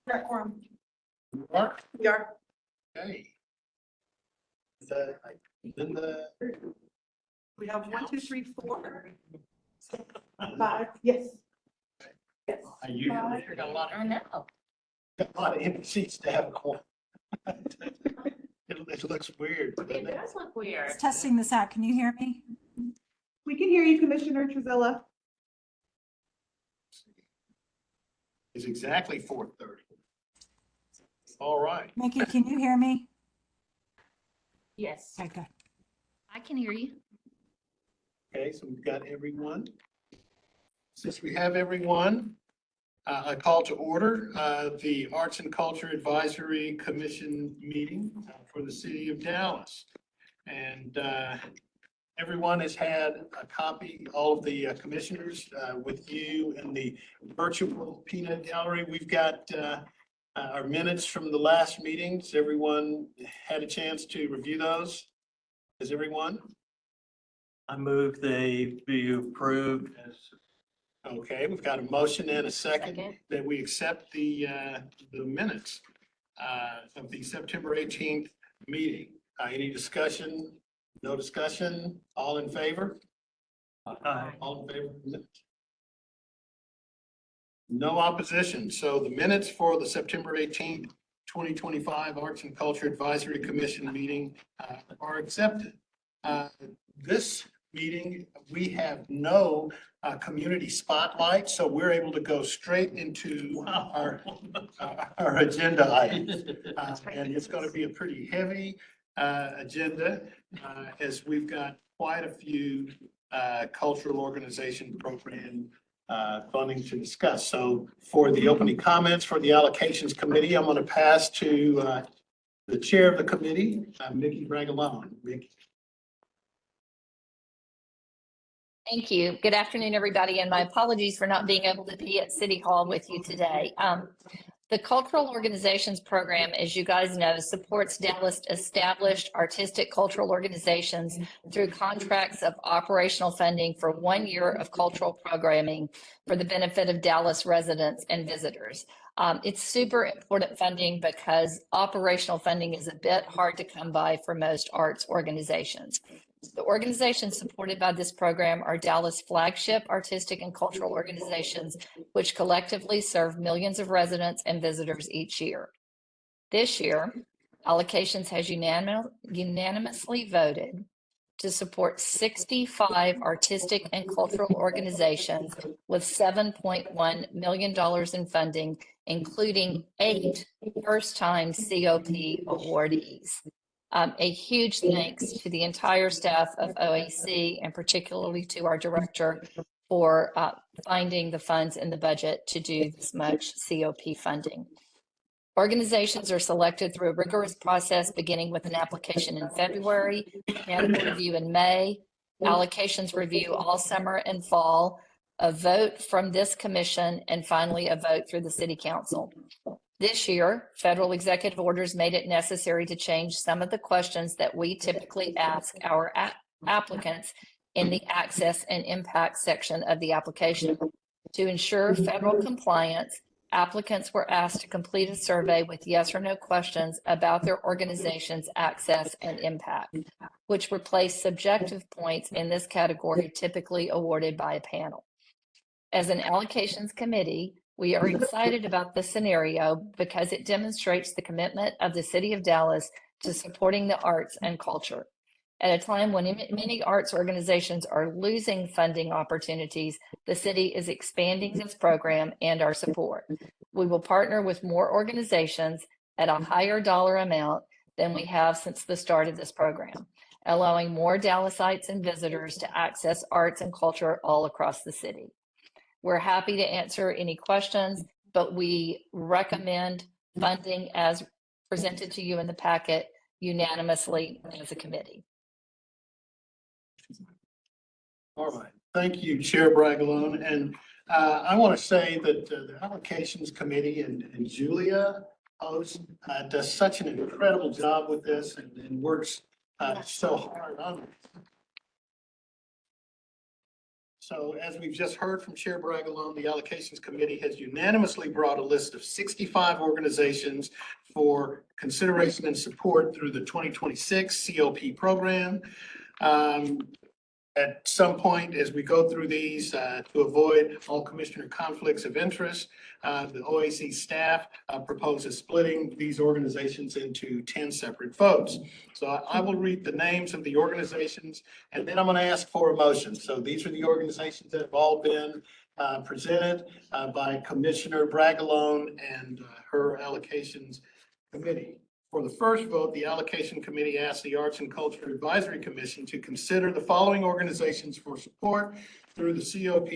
Mark? We are. Okay. Then We have 1, 2, 3, 4, 5. Yes. Yes. I usually got a lot of empty seats to have a quorum. It looks weird. doesn't It it? does look weird. Just testing this out. Can you hear me? We can hear you, Commissioner Truzilla. It's exactly 4:30. All right. Mickey, can you hear me? Yes. Okay, good. I can hear you. Okay, so we've got everyone. Since we have everyone, I call to order the Arts and Culture Advisory Commission meeting for the city of Dallas. And everyone has had a copy, all of the commissioners with you in the virtual peanut gallery. We've got our minutes from the last meetings. Everyone had a chance to review those? Has everyone? I move they be approved as. Okay, we've got a motion and a second Second. that we accept the minutes of the September 18th meeting. Any discussion? No discussion? All in favor? All in favor of the minutes? No opposition. So the minutes for the September 18th, 2025 Arts and Culture Advisory Commission meeting are accepted. This meeting, we have no community spotlight, so we're able to go straight into our agenda items. And it's going to be a pretty heavy agenda as we've got quite a few cultural organization program funding to discuss. So for the opening comments for the allocations committee, I'm going to pass to the chair of the committee, Mickey Bragalone. Mickey. Thank you. Good afternoon, everybody, and my apologies for not being able to be at City Hall with you today. The Cultural Organizations Program, as you guys know, supports Dallas established artistic cultural organizations through contracts of operational funding for 1 year of cultural programming for the benefit of Dallas residents and visitors. It's super important funding because operational funding is a bit hard to come by for most arts organizations. The organizations supported by this program are Dallas flagship artistic and cultural organizations, which collectively serve millions of residents and visitors each year. This year, Allocations has unanimously voted to support 65 artistic and cultural organizations with $7.1 million in funding, including 8 first-time COP awardees. A huge thanks to the entire staff of OAC and particularly to our director for finding the funds in the budget to do this much COP funding. Organizations are selected through a rigorous process, beginning with an application in February, annual review in May, allocations review all summer and fall, a vote from this commission, and finally a vote through the city council. This year, federal executive orders made it necessary to change some of the questions that we typically ask our applicants in the access and impact section of the application. To ensure federal compliance, applicants were asked to complete a survey with yes or no questions about their organization's access and impact, which replaced subjective points in this category typically awarded by a panel. As an allocations committee, we are excited about this scenario because it demonstrates the commitment of the city of Dallas to supporting the arts and culture. At a time when many arts organizations are losing funding opportunities, the city is expanding this program and our support. We will partner with more organizations at a higher dollar amount than we have since the start of this program, allowing more Dallasites and visitors to access arts and culture all across the city. We're happy to answer any questions, but we recommend funding as presented to you in the packet unanimously as a committee. All right, thank you, Chair Bragalone. And I want to say that the allocations committee and Julia Post does such an incredible job with this and works so hard on it. So as we've just heard from Chair Bragalone, the Allocations Committee has unanimously brought a list of 65 organizations for consideration and support through the 2026 COP program. At some point, as we go through these, to avoid all commissioner conflicts of interest, the OAC staff proposes splitting these organizations into 10 separate votes. So I will read the names of the organizations, and then I'm going to ask for a motion. So these are the organizations that have all been presented by Commissioner Bragalone and her allocations committee. For the first vote, the allocation committee asked the Arts and Culture Advisory Commission to consider the following organizations for support through the COP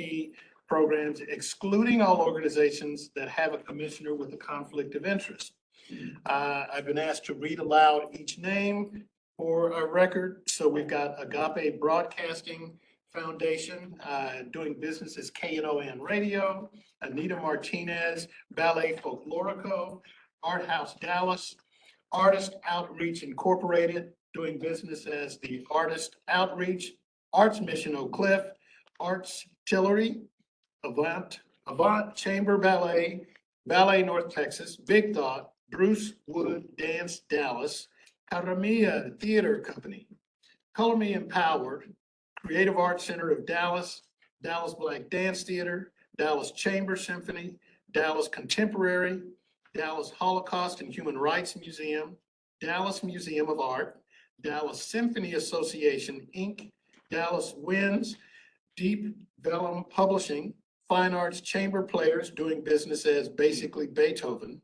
programs, excluding all organizations that have a commissioner with a conflict of interest. I've been asked to read aloud each name for a record. So we've got Agape Broadcasting Foundation, doing business as KNON Radio, Anita Martinez, Ballet Folklorico, Art House Dallas, Artist Outreach Incorporated, doing business as the Artist Outreach, Arts Mission Oak Cliff, Arts Tillery, Avant Chamber Ballet, Ballet North Texas, Big Thought, Bruce Wood Dance Dallas, Caramia Theater Company, Color Me Empowered, Creative Arts Center of Dallas, Dallas Black Dance Theater, Dallas Chamber Symphony, Dallas Contemporary, Dallas Holocaust and Human Rights Museum, Dallas Museum of Art, Dallas Symphony Association, Inc., Dallas Winds, Deep Vellum Publishing, Fine Arts Chamber Players, doing business as basically Beethoven,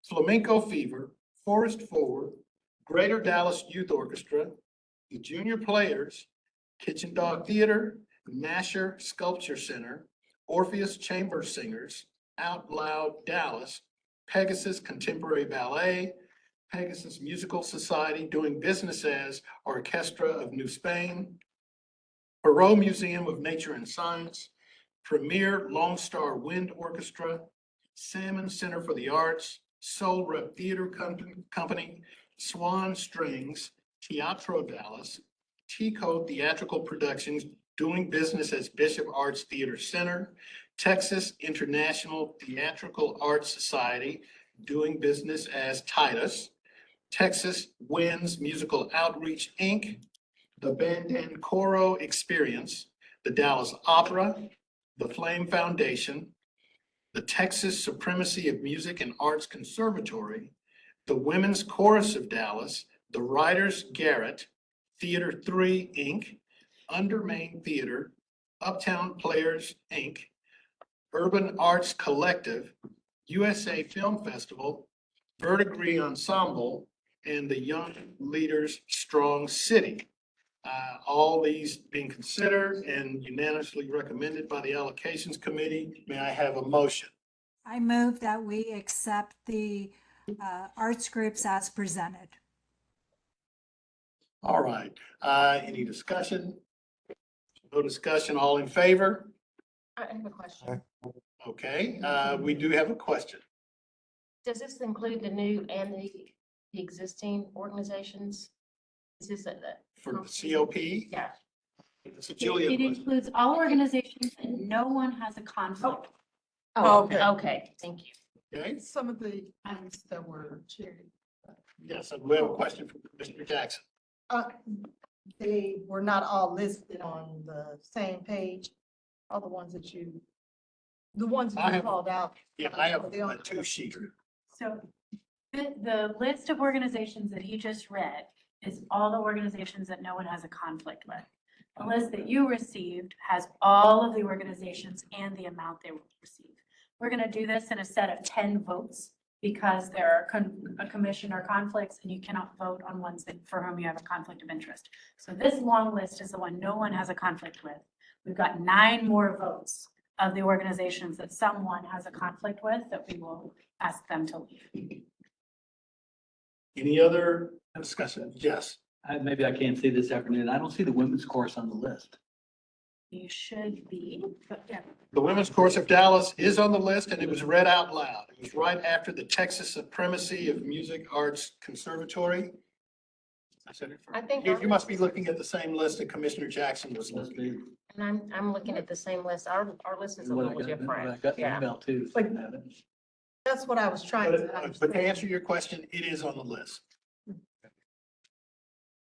Flamenco Fever, Forest Forward, Greater Dallas Youth Orchestra, the Junior Players, Kitchen Dog Theater, Nasher Sculpture Center, Orpheus Chamber Singers, Out Loud Dallas, Pegasus Contemporary Ballet, Pegasus Musical Society, doing business as Orchestra of New Spain, Perot Museum of Nature and Science, Premier Lone Star Wind Orchestra, Salmon Center for the Arts, Soul Rep Theater Company, Swan Strings, Teatro Dallas, Tico Theatrical Productions, doing business as Bishop Arts Theater Center, Texas International Theatrical Arts Society, doing business as Titus, Texas Winds Musical Outreach, Inc., the Bandancoro Experience, the Dallas Opera, the Flame Foundation, the Texas Supremacy of Music and Arts Conservatory, the Women's Chorus of Dallas, the Writers Garrett, Theater 3, Inc., Undermain Theater, Uptown Players, Inc., Urban Arts Collective, USA Film Festival, Verdigris Ensemble, and the Young Leaders Strong City. All these being considered and unanimously recommended by the Allocations Committee. May I have a motion? I move that we accept the arts groups as presented. All right, any discussion? No discussion, all in favor? I have a question. Okay, we do have a question. Does this include the new and the existing organizations? Is this For the COP, yeah. it's a Julia It question. includes all organizations and no one has a conflict. Oh, Okay. okay, thank you. Okay, Some of the items that were shared, yes, we have a question from Commissioner Jackson. They were not all listed on the same page, all the ones that I you have- called out. Yeah, I have a two-sheet. So the list of organizations that he just read is all the organizations that no one has a conflict with. The list that you received has all of the organizations and the amount they will receive. We're going to do this in a set of 10 votes because there are a commissioner conflicts and you cannot vote on ones that for whom you have a conflict of interest. So this long list is the one no one has a conflict with. We've got 9 more votes of the organizations that someone has a conflict with that we will ask them to leave. Any other discussion? Yes. Maybe I can't see this afternoon. I don't see the women's course on the list. You should be, but yeah. The Women's Chorus of Dallas is on the list, and it was read out loud. It was right after the Texas Supremacy of Music Arts Conservatory. I said it I first. think You must be looking at the same list that Commissioner Jackson was looking And I'm looking at the same list. Our list is a What I little got- what I different. got the Yeah. email too. so you have it. That's what I was trying to at. But to answer understand. your question, it is on the list.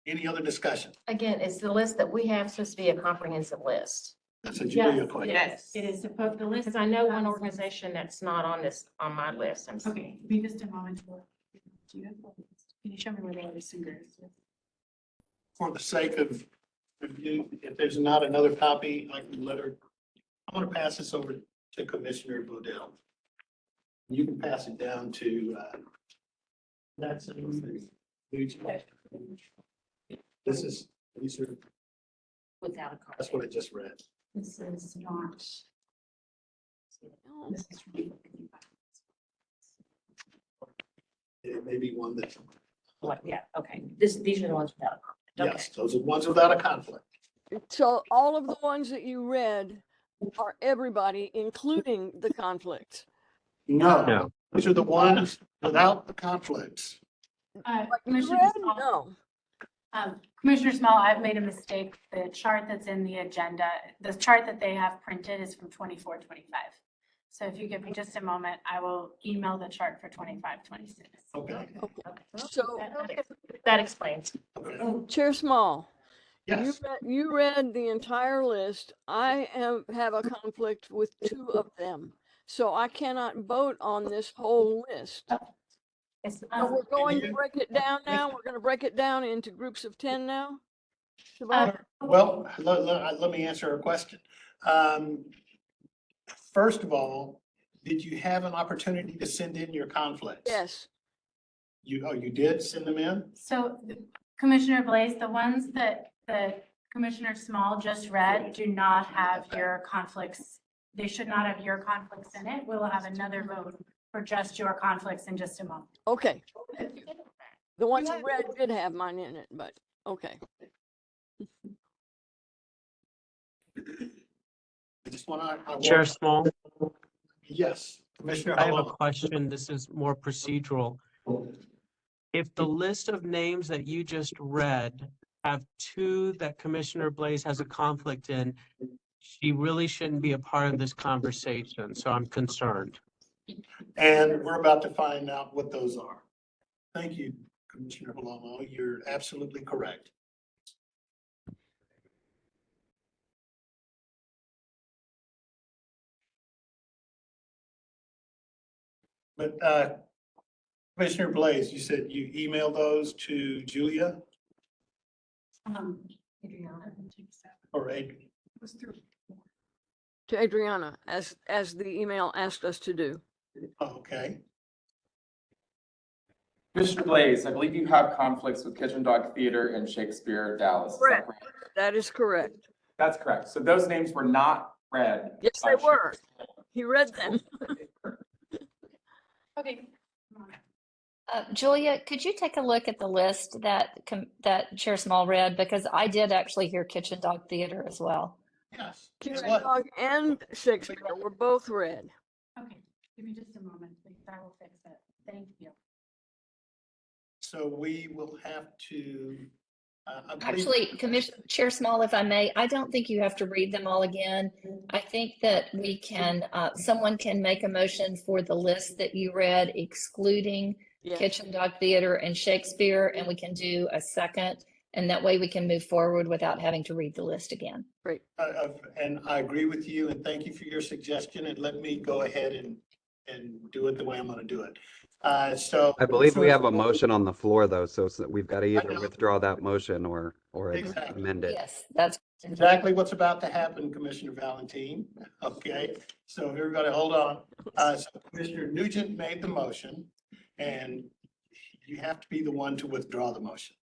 Any other discussion? Again, is the list that we have supposed to be a comprehensive list? That's a Julia Yes, question. yes, it is supposed, the list. Because I know one organization that's not on this, on my list. I'm sorry. Okay, give me just a moment. Do you have the list? Can you show me where the other singers? For the sake of review, if there's not another copy, I can let her, I'm gonna pass this over to Commissioner Bodell. You can pass it down to, that's. This is, these are, Without a copy. that's what I just read. This is not. This is from- It may be one that, Like, yeah, okay. These are the ones without a copy. Okay. yes, those are the ones without a conflict. So all of the ones that you read are everybody, including the conflicts. No, these are the ones without the conflicts. You Commissioner read? Small, No. Commissioner Small, I've made a mistake. The chart that's in the agenda, the chart that they have printed is from 24-25. So if you give me just a moment, I will email the chart for 25-26. Okay. So That explains. Okay. Chair Small, Yes, you read the entire list. I have a conflict with 2 of them. So I cannot vote on this whole list. It's, So we're going to you- break it down now. We're going to break it down into groups of 10 now. to vote? well, let me answer her question. First of all, did you have an opportunity to send in your conflicts? Yes. You did send them in? So Commissioner Blaze, the ones that Commissioner Small just read do not have your conflicts. They should not have your conflicts in it. We'll have another vote for just your conflicts in just a moment. Okay. The ones you read did have mine in it, but okay. I just want to. Chair Small, Yes, Commissioner I have a Halal. question. This is more procedural. If the list of names that you just read have 2 that Commissioner Blaze has a conflict in, she really shouldn't be a part of this conversation, so I'm concerned. And we're about to find out what those are. Thank you, Commissioner Palomo. You're absolutely correct. But Commissioner Blaze, you said you emailed those to Julia or Adrian? To Adriana, as the email asked us to do. Okay, Mr. Blaze, I believe you have conflicts with Kitchen Dog Theater and Shakespeare Dallas. Is that Correct. That is correct. That's correct. So those names were not read. Yes, by they were. Shakespeare. He read them. Okay. Julia, could you take a look at the list that Chair Small read? Because I did actually hear Kitchen Dog Theater as well. yes. Kitchen Guess what? Dog and Shakespeare were both read. Okay, give me just a moment, please. I will fix it. Thank you. So we will have to. I believe- Actually, Commissioner, Chair Small, if I may, I don't think you have to read them all again. I think that we can, someone can make a motion for the list that you read, excluding Yes. Kitchen Dog Theater and Shakespeare, and we can do a second. And that way we can move forward without having to read the list again. And I agree with you, and thank you for your suggestion, and let me go ahead and do it the way I'm gonna do it. So. I believe we have a motion on the floor though, so we've got to either know. withdraw that motion or Exactly. amend it. Yes, that's Exactly what's about to happen, Commissioner Valentine. Okay, so everybody hold on. So Commissioner Nugent made the motion, and you have to be the one to withdraw the motion.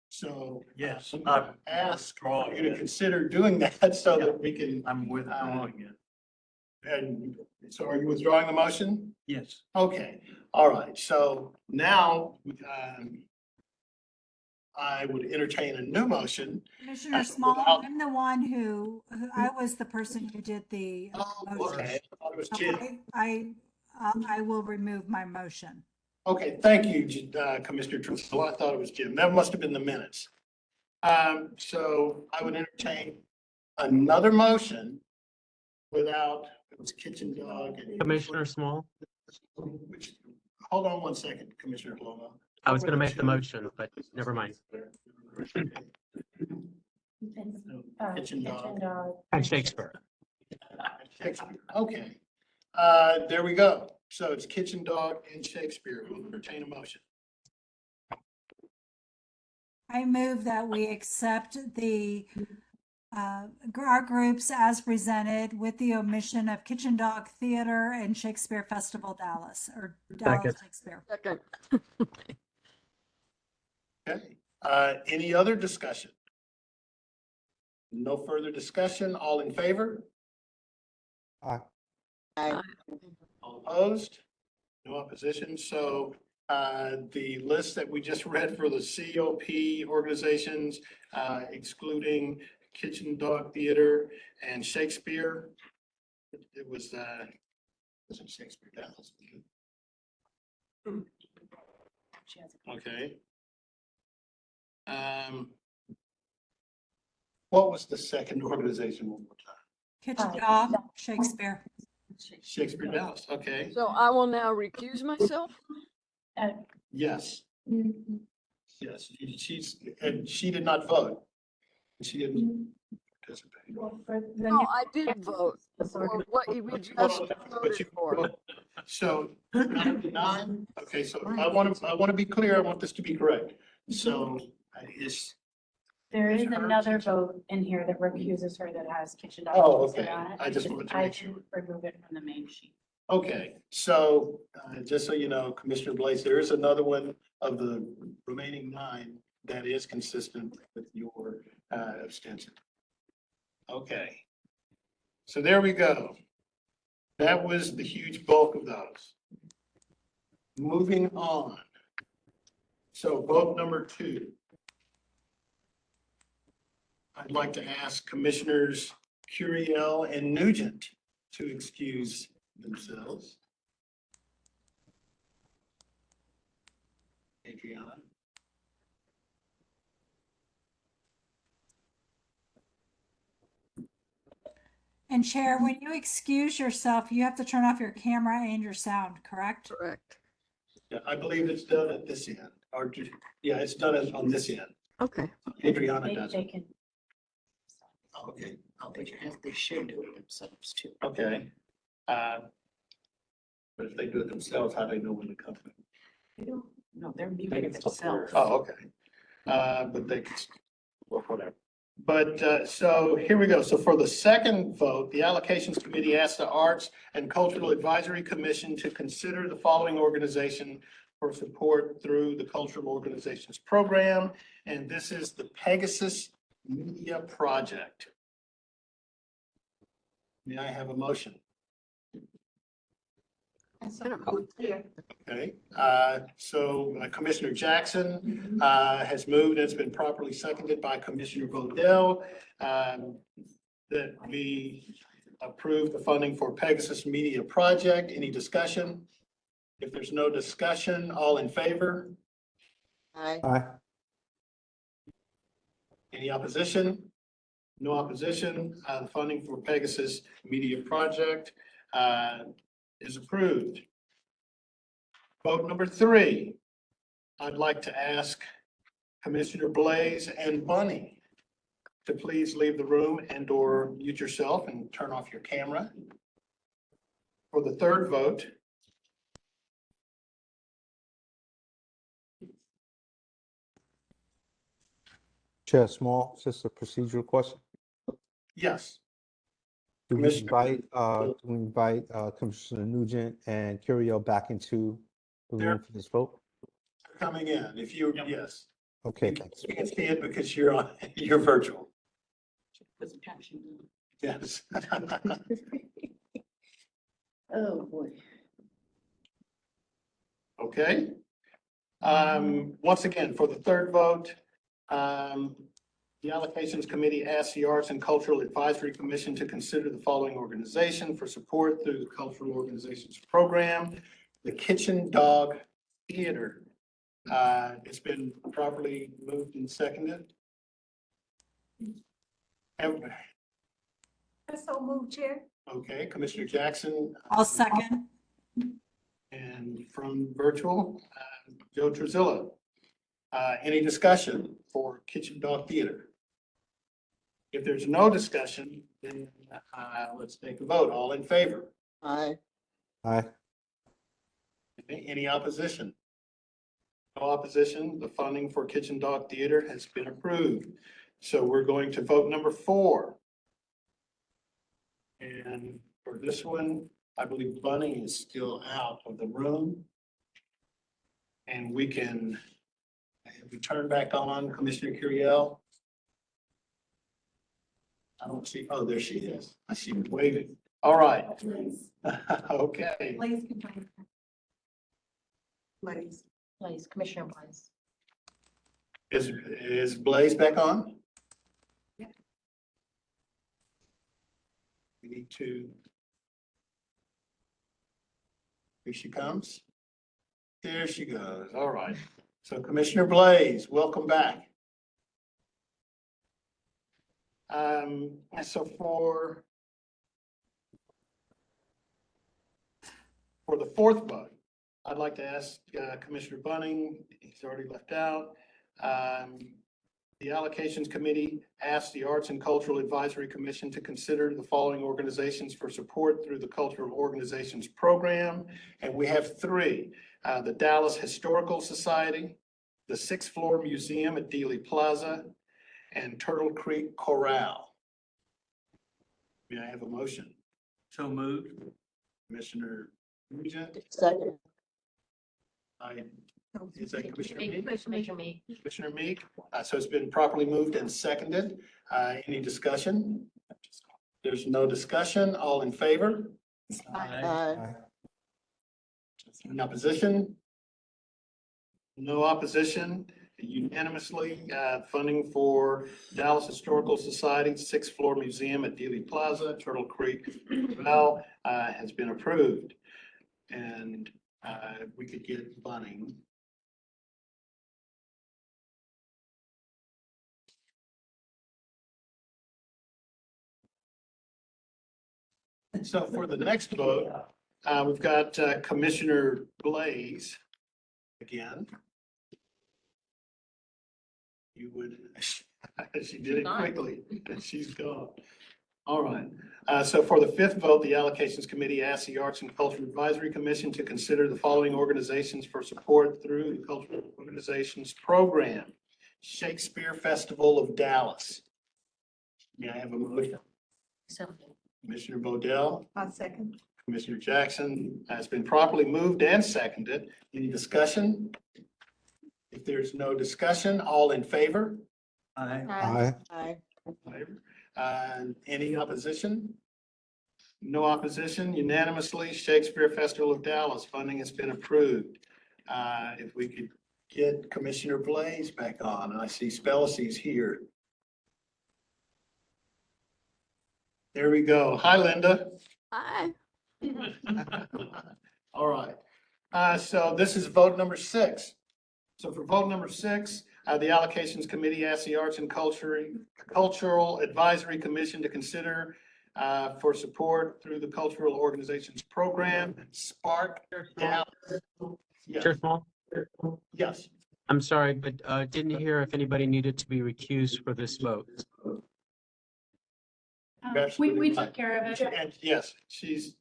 So. Yes, I'm I'm gonna ask withdrawing you to it. consider doing that so that we can, I'm withdrawing it. and so are you withdrawing the motion? Yes. Okay, all right, so now, I would entertain a new motion. Commissioner That's Small, without- I'm the one who I was the person who did the Oh, motion. okay, I thought it was So Jim. I will remove my motion. Okay, thank you, Commissioner Tristle. I thought it was Jim. That must have been the minutes. So I would entertain another motion without, it was kitchen dog. and- Commissioner Small, Which, hold on one second, Commissioner Paloma. I was gonna make the motion, but never mind. Kitchen dog. And Shakespeare. Shakespeare, okay. There we go. So it's kitchen dog and Shakespeare. We'll entertain a motion. I move that we accept the our groups as presented with the omission of Kitchen Dog Theater and Shakespeare Festival Dallas, or Dallas Second. Shakespeare. Second. Okay, any other discussion? No further discussion. All in favor? Aye. All opposed? No opposition. So the list that we just read for the COP organizations, excluding Kitchen Dog Theater and Shakespeare, it was Shakespeare Dallas. Okay. What was the second organization one more time? Kitchen Dog, Shakespeare. Shakespeare Dallas, okay, So I will now recuse myself. yes. Yes, and she did not vote. She didn't participate. No, I did vote for what we just voted for. So, 9, okay, so I want to be clear, I want this to be correct. So, is, There is Is hers- another vote in here that recuses her that has kitchen dog. Oh, listed okay. on it. I just wanted to I make sure. didn't remove it from the main sheet. okay, so, just so you know, Commissioner Blaze, there is another one of the remaining 9 that is consistent with your abstention. Okay. So there we go. That was the huge bulk of those. Moving on. So vote number 2. I'd like to ask Commissioners Curiel and Nugent to excuse themselves. Adriana. And Chair, when you excuse yourself, you have to turn off your camera and your sound, correct? Correct. Yeah, I believe it's done at this end, or, yeah, it's done on this end. Okay. Adriana They does they it. can. Okay, I'll take your hand. They should do it themselves too. Okay. But if they do it themselves, how do they know when to come? No, they're muting themselves. Oh, okay. But they, well, whatever. But, so here we go. So for the second vote, the Allocations Committee asked the Arts and Cultural Advisory Commission to consider the following organization for support through the Cultural Organizations Program. And this is the Pegasus Media Project. May I have a motion? Okay, so Commissioner Jackson has moved, and it's been properly seconded by Commissioner Vodell, that we approve the funding for Pegasus Media Project. Any discussion? If there's no discussion, all in favor? Aye. Any opposition? No opposition. The funding for Pegasus Media Project is approved. Vote number 3. I'd like to ask Commissioner Blaze and Bunny to please leave the room and or mute yourself and turn off your camera. For the third vote, Chair Small, just a procedural question. yes. Do we Commissioner- invite Commissioner Nugent and Curiel back into the They're- room for this vote? Coming in, if you, yes. Okay, thanks. You can see it because you're on, you're virtual. Put some caption. Yes. Oh, boy. Okay. Once again, for the third vote, the Allocations Committee asked the Arts and Cultural Advisory Commission to consider the following organization for support through the Cultural Organizations Program, the Kitchen Dog Theater. It's been properly moved and seconded. So moved, Chair. Okay, Commissioner Jackson. I'll second. And from virtual, Joe Truzilla. Any discussion for Kitchen Dog Theater? If there's no discussion, then let's take a vote. All in favor? Aye. Aye. Any opposition? No opposition. The funding for Kitchen Dog Theater has been approved. So we're going to vote number 4. And for this one, I believe Bunny is still out of the room. And we can, if we turn back on Commissioner Curiel. I don't see, oh, there she is. I see her waving. All right. Okay. Please, please. Please, Commissioner Blaze. Is Blaze back on? Yeah. We need to. Here she comes. There she goes. All right. So Commissioner Blaze, welcome back. So for the 4th vote, I'd like to ask Commissioner Bunning, he's already left out. The Allocations Committee asked the Arts and Cultural Advisory Commission to consider the following organizations for support through the Cultural Organizations Program. And we have 3, the Dallas Historical Society, the 6th Floor Museum at Dealey Plaza, and Turtle Creek Corral. May I have a motion? So moved. Commissioner Nugent? Second. Is that Commissioner Meek? Commissioner Meek. Commissioner Meek? So it's been properly moved and seconded. Any discussion? There's no discussion. All in favor? Aye. In opposition? No opposition. Unanimously, funding for Dallas Historical Society, 6th Floor Museum at Dealey Plaza, Turtle Creek, has been approved. And we could get Bunning. So for the next vote, we've got Commissioner Blaze again. You would, she did it quickly, and she's gone. All right. So for the 5th vote, the Allocations Committee asked the Arts and Culture Advisory Commission to consider the following organizations for support through the Cultural Organizations Program. Shakespeare Festival of Dallas. May I have a motion? So, Commissioner Bodell, I second. Commissioner Jackson has been properly moved and seconded. Any discussion? If there's no discussion, all in favor? Aye. Aye. Aye. Any opposition? No opposition. Unanimously, Shakespeare Festival of Dallas funding has been approved. If we could get Commissioner Blaze back on, and I see Spellacy's here. There we go. Hi, Linda. Aye. All right. So this is vote number 6. So for vote number 6, the Allocations Committee asked the Arts and Cultural Advisory Commission to consider for support through the Cultural Organizations Program, Spark Dallas. Yes. Chair Small, Yes. I'm sorry, but didn't hear if anybody needed to be recused for this vote. We took care of it. And yes, she's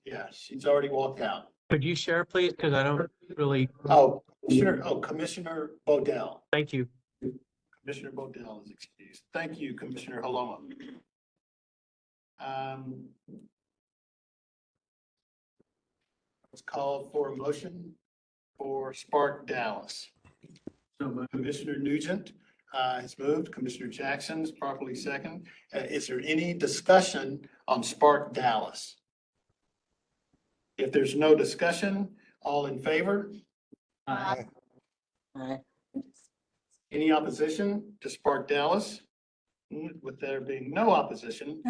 already walked out. Could you share, please? Because I don't really, Oh, sure. Oh, Commissioner Bodell. thank you. Commissioner Bodell is excused. Thank you, Commissioner Haloma. Let's call for a motion for Spark Dallas. So moved. Commissioner Nugent has moved. Commissioner Jackson is properly second. Is there any discussion on Spark Dallas? If there's no discussion, all in favor? Aye. Any opposition to Spark Dallas? With there being no opposition.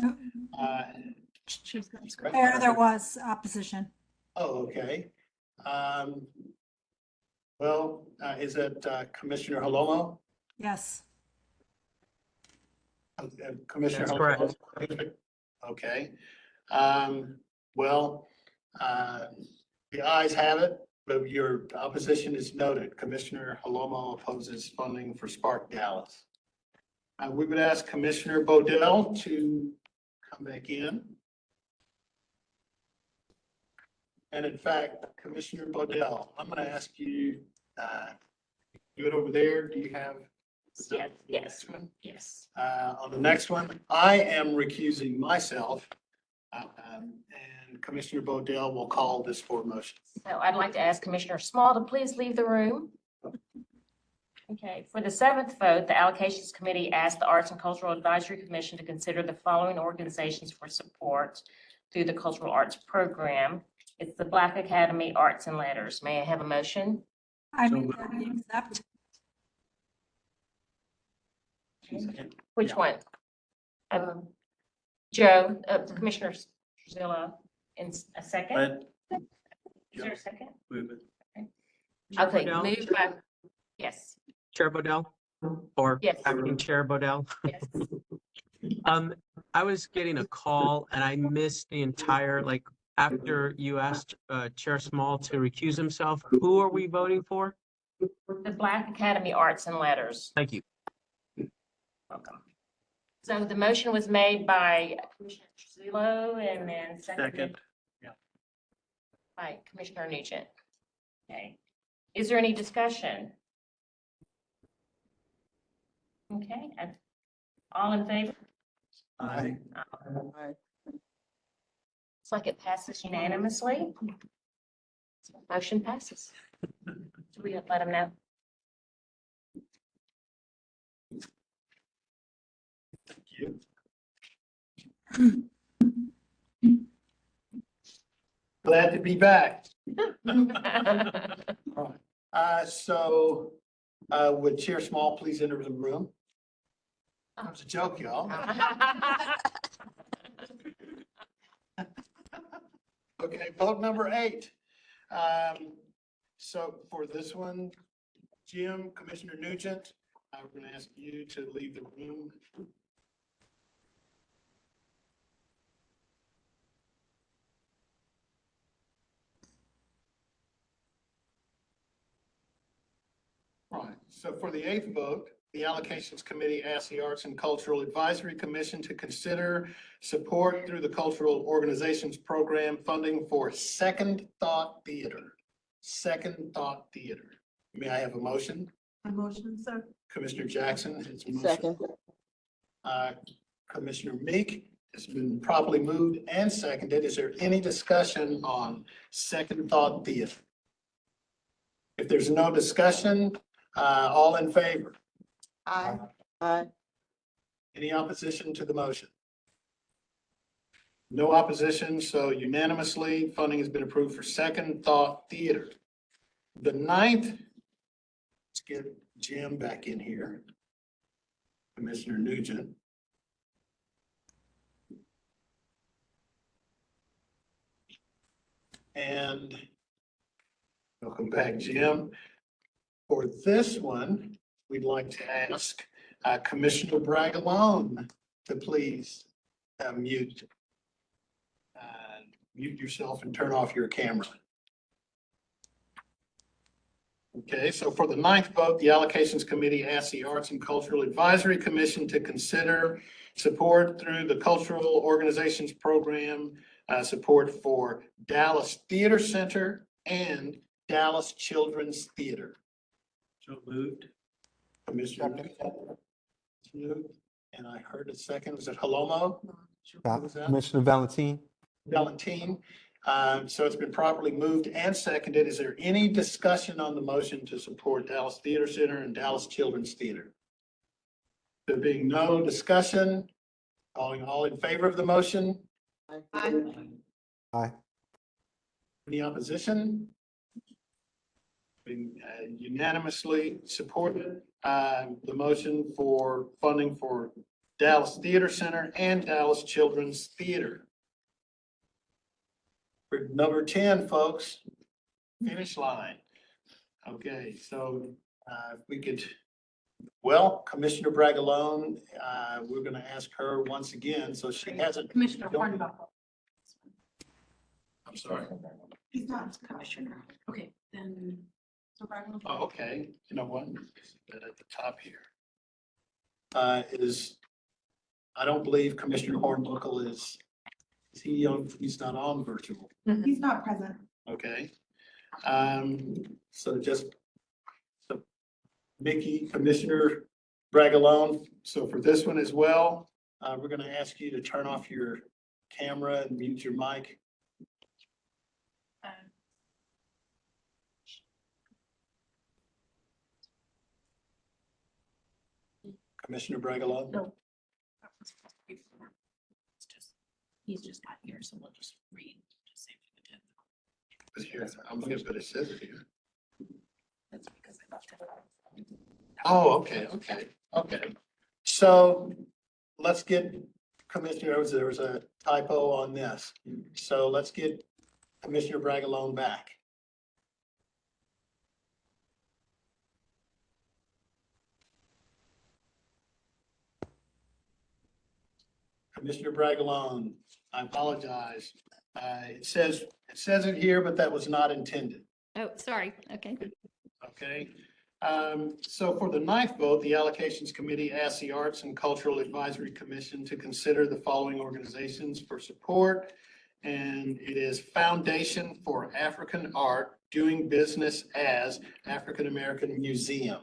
There was opposition. Oh, okay. Well, is it Commissioner Halomo? Yes. Commissioner That's Halomo? correct. Okay. Well, the ayes have it, but your opposition is noted. Commissioner Halomo opposes funding for Spark Dallas. We would ask Commissioner Bodell to come back in. And in fact, Commissioner Bodell, I'm going to ask you, do it over there. Do you have? Yes, yes, Next one? yes. On the next one, I am recusing myself. And Commissioner Bodell will call this for motion. So I'd like to ask Commissioner Small to please leave the room. Okay, for the seventh vote, the Allocations Committee asked the Arts and Cultural Advisory Commission to consider the following organizations for support through the Cultural Arts Program. It's the Black Academy Arts and Letters. May I have a motion? I move that we accept. Which one? Joe, Commissioner Zillo, in a second? But Is there a second? move it. Okay, Bodell? moved by, yes, Chair Bodell or Yes. acting Chair Bodell. yes. I was getting a call and I missed the entire, like, after you asked Chair Small to recuse himself, who are we voting for? The Black Academy Arts and Letters. Thank you. Welcome. So the motion was made by Commissioner Zillo and then seconded Second. by Commissioner Nugent. Okay. Is there any discussion? Okay, all in favor? Aye. It's like it passes unanimously. Motion passes. Do we let them know? Thank you. Glad to be back. So, would Chair Small please enter the room? That was a joke, y'all. Okay, vote number 8. So for this one, Jim, Commissioner Nugent, we're going to ask you to leave the room. Right, so for the 8th vote, the Allocations Committee asked the Arts and Cultural Advisory Commission to consider support through the Cultural Organizations Program funding for Second Thought Theater. Second Thought Theater. May I have a motion? A motion, sir. Commissioner Jackson has a motion. Second. Commissioner Meek has been properly moved and seconded. Is there any discussion on Second Thought Theater? If there's no discussion, all in favor? Aye. Aye. Any opposition to the motion? No opposition, so unanimously, funding has been approved for Second Thought Theater. The 9th, let's get Jim back in here. Commissioner Nugent. And welcome back, Jim. For this one, we'd like to ask Commissioner Bragalone to please mute yourself and turn off your camera. Okay, so for the 9th vote, the Allocations Committee asked the Arts and Cultural Advisory Commission to consider support through the Cultural Organizations Program, support for Dallas Theater Center and Dallas Children's Theater. So moved. Commissioner. And I heard a second, was it Halomo? Who was that? Commissioner Valentine? Valentine. So it's been properly moved and seconded. Is there any discussion on the motion to support Dallas Theater Center and Dallas Children's Theater? There being no discussion, all in favor of the motion? Aye. Aye. Any opposition? Being unanimously supported, the motion for funding for Dallas Theater Center and Dallas Children's Theater. For number 10, folks, finish line. Okay, so if we could, well, Commissioner Bragalone, we're going to ask her once again, so she hasn't. Commissioner Hornbuckle. I'm sorry. He's not Commissioner. Okay, then. So Brian, Oh, okay, you know what? At the top here. I don't believe Commissioner Hornbuckle is he on, he's not on virtual, He's not present. okay? So just, so Mickey, Commissioner Bragalone, so for this one as well, we're gonna ask you to turn off your camera and mute your mic. Commissioner Bragalone? No. It's just, he's just not here, so we'll just read. Just say we did. Is here, I'm looking, but it says it here. That's because I left it. Oh, okay, okay. So let's get Commissioner, there was a typo on this. So let's get Commissioner Bragalone back. Commissioner Bragalone, I apologize. It says it here, but that was not intended. Oh, sorry. Okay. Okay, so for the ninth vote, the Allocations Committee asked the Arts and Cultural Advisory Commission to consider the following organizations for support. And it is Foundation for African Art, doing business as African American Museum.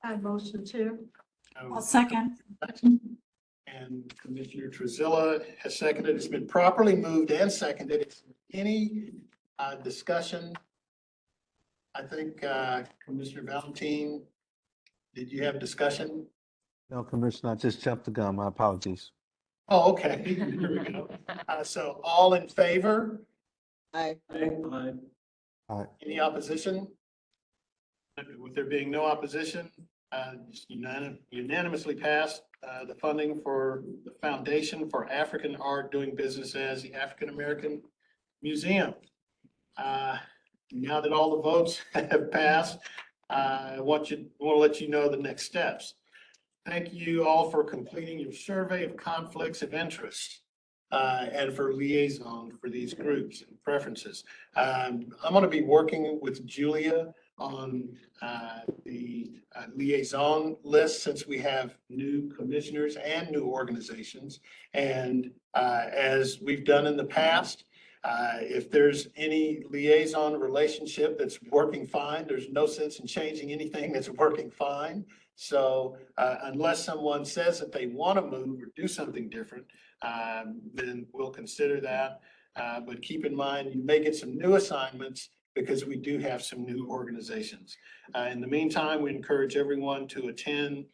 I motion to. I'll second. And Commissioner Truzilla has seconded. It's been properly moved and seconded. Any discussion? I think Commissioner Valentine, did you have discussion? No, Commissioner, I just jumped the gun. My apologies. Oh, okay. Here we go. So all in favor? Aye. Any opposition? With there being no opposition, just unanimously passed the funding for the Foundation for African Art, doing business as the African American Museum. Now that all the votes have passed, I want to let you know the next steps. Thank you all for completing your survey of conflicts of interest and for liaison for these groups and preferences. I'm going to be working with Julia on the liaison list, since we have new commissioners and new organizations. And as we've done in the past, if there's any liaison relationship that's working fine, there's no sense in changing anything that's working fine. So unless someone says that they want to move or do something different, then we'll consider that. But keep in mind, you may get some new assignments because we do have some new organizations. In the meantime, we encourage everyone to attend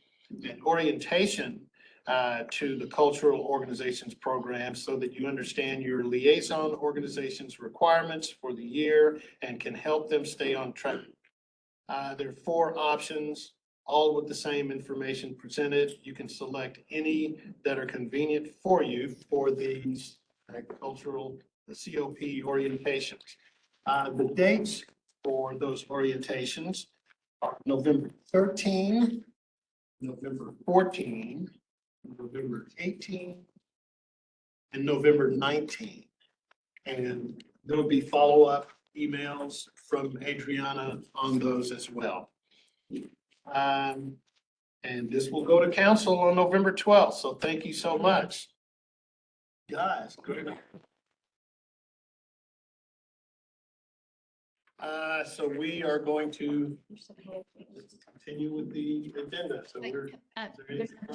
an orientation to the Cultural Organizations Program so that you understand your liaison organization's requirements for the year and can help them stay on track. There are 4 options, all with the same information presented. You can select any that are convenient for you for these the COP orientations. The dates for those orientations are November 13, November 14, November 18, and November 19. And there will be follow-up emails from Adriana on those as well. And this will go to council on November 12th. So thank you so much. Guys, good. So we are going to continue with the agenda. So we're.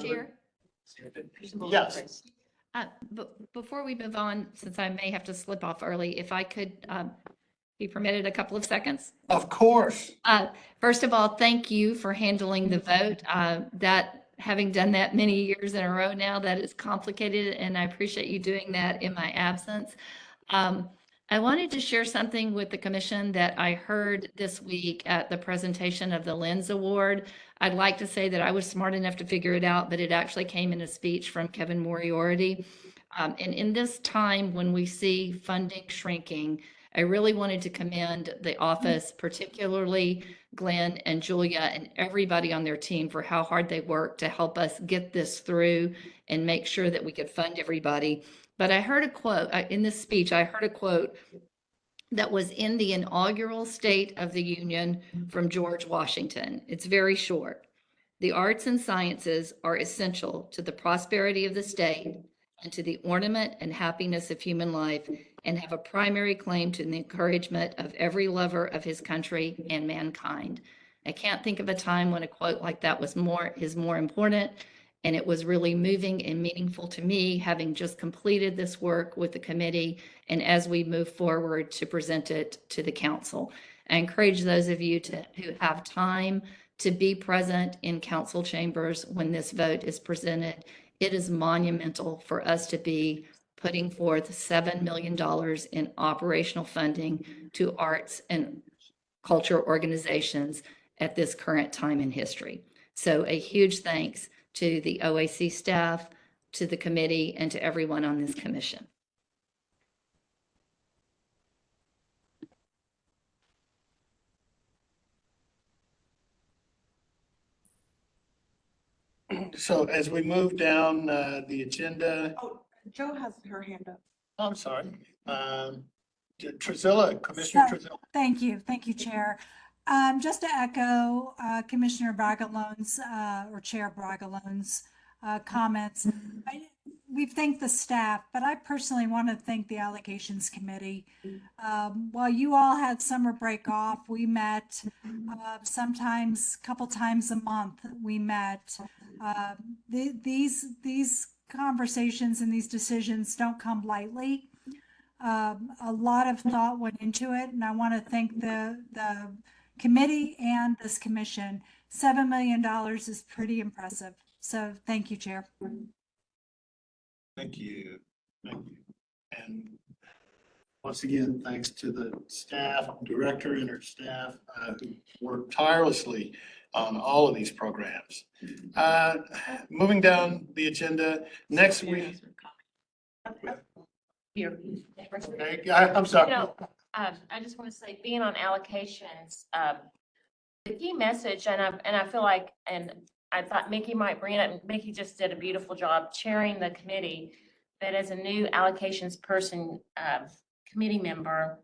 Chair? Yes. Before we move on, since I may have to slip off early, if I could be permitted a couple of seconds. Of course. First of all, thank you for handling the vote. That, having done that many years in a row now, that is complicated, and I appreciate you doing that in my absence. I wanted to share something with the commission that I heard this week at the presentation of the Lens Award. I'd like to say that I was smart enough to figure it out, but it actually came in a speech from Kevin Moriarty. And in this time when we see funding shrinking, I really wanted to commend the office, particularly Glenn and Julia and everybody on their team for how hard they worked to help us get this through and make sure that we could fund everybody. But I heard a quote in this speech, I heard a quote that was in the inaugural State of the Union from George Washington. It's very short. The arts and sciences are essential to the prosperity of the state and to the ornament and happiness of human life, and have a primary claim to the encouragement of every lover of his country and mankind. I can't think of a time when a quote like that is more important. And it was really moving and meaningful to me, having just completed this work with the committee and as we move forward to present it to the council. I encourage those of you who have time to be present in council chambers when this vote is presented. It is monumental for us to be putting forth $7 million in operational funding to arts and culture organizations at this current time in history. So a huge thanks to the OAC staff, to the committee, and to everyone on this commission. So as we move down the agenda, Oh, Joe has her hand up. I'm sorry. Truzilla, Commissioner So- Truzilla. Thank you. Thank you, Chair. Just to echo Commissioner Bragalone's or Chair Bragalone's comments, we thank the staff, but I personally want to thank the Allocations Committee. While you all had summer break off, we met sometimes a couple times a month. We met. These conversations and these decisions don't come lightly. A lot of thought went into it, and I want to thank the committee and this commission. $7 million is pretty impressive. So thank you, Chair. Thank you. Thank you. And once again, thanks to the staff, director and her staff who worked tirelessly on all of these programs. Moving down the agenda, next week. Here. Okay, I'm sorry. You know, I just want to say, being on allocations, the key message, and I feel like, and I thought Mickey might bring it up, and Mickey just did a beautiful job chairing the committee, that as a new allocations person, committee member,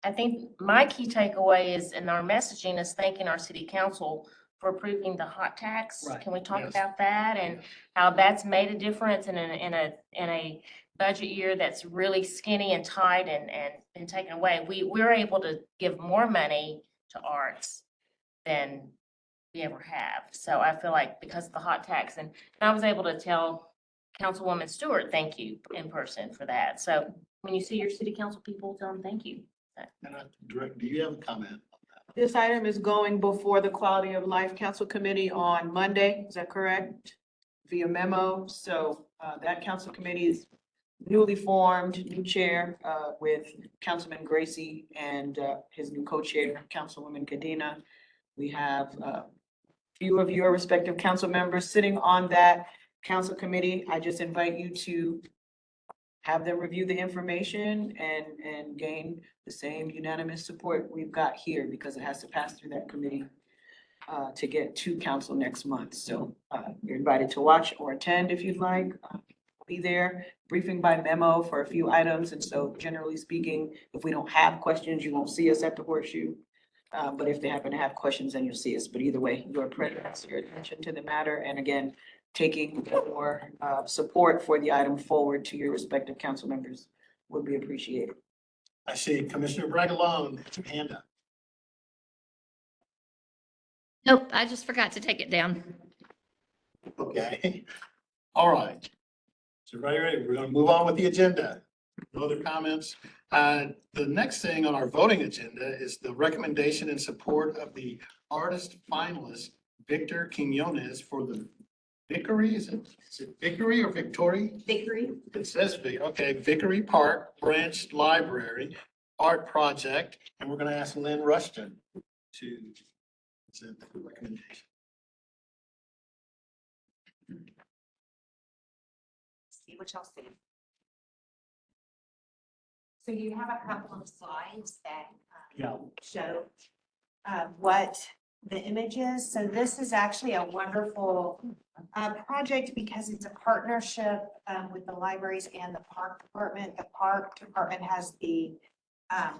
I think my key takeaway is in our messaging is thanking our city council for approving the hot tax. Right. Can we talk Yes. about that and how that's made a difference in a budget year that's really skinny and tight and taken away? We're able to give more money to arts than we ever have. So I feel like because of the hot tax, and I was able to tell Councilwoman Stewart, thank you in person for that. So when you see your city council people, tell them thank you. And Director, do you have a comment? This item is going before the Quality of Life Council Committee on Monday, is that correct? Via memo, so that council committee is newly formed, new chair with Councilman Gracie and his new co-chair, Councilwoman Kadena. We have a few of your respective council members sitting on that council committee. I just invite you to have them review the information and gain the same unanimous support we've got here, because it has to pass through that committee to get to council next month. So you're invited to watch or attend if you'd like. Be there, briefing by memo for a few items. And so generally speaking, if we don't have questions, you won't see us at the Horseshoe. But if they happen to have questions, then you'll see us. But either way, your presence, your attention to the matter, and again, taking more support for the item forward to your respective council members would be appreciated. I see Commissioner Bragalone, hand up. Nope, I just forgot to take it down. Okay. All right. So ready? We're going to move on with the agenda. No other comments? The next thing on our voting agenda is the recommendation in support of the artist finalist Victor Quinones for the Vickery, is it Vickery or Victory? Vickery. It says okay, Vickery Park Branch Library Art Project, and we're going to ask Lynn Rushton to present the recommendation. See what y'all see. So you have a couple of slides that Yeah. show what the image is. So this is actually a wonderful project because it's a partnership with the libraries and the park department. The park department has the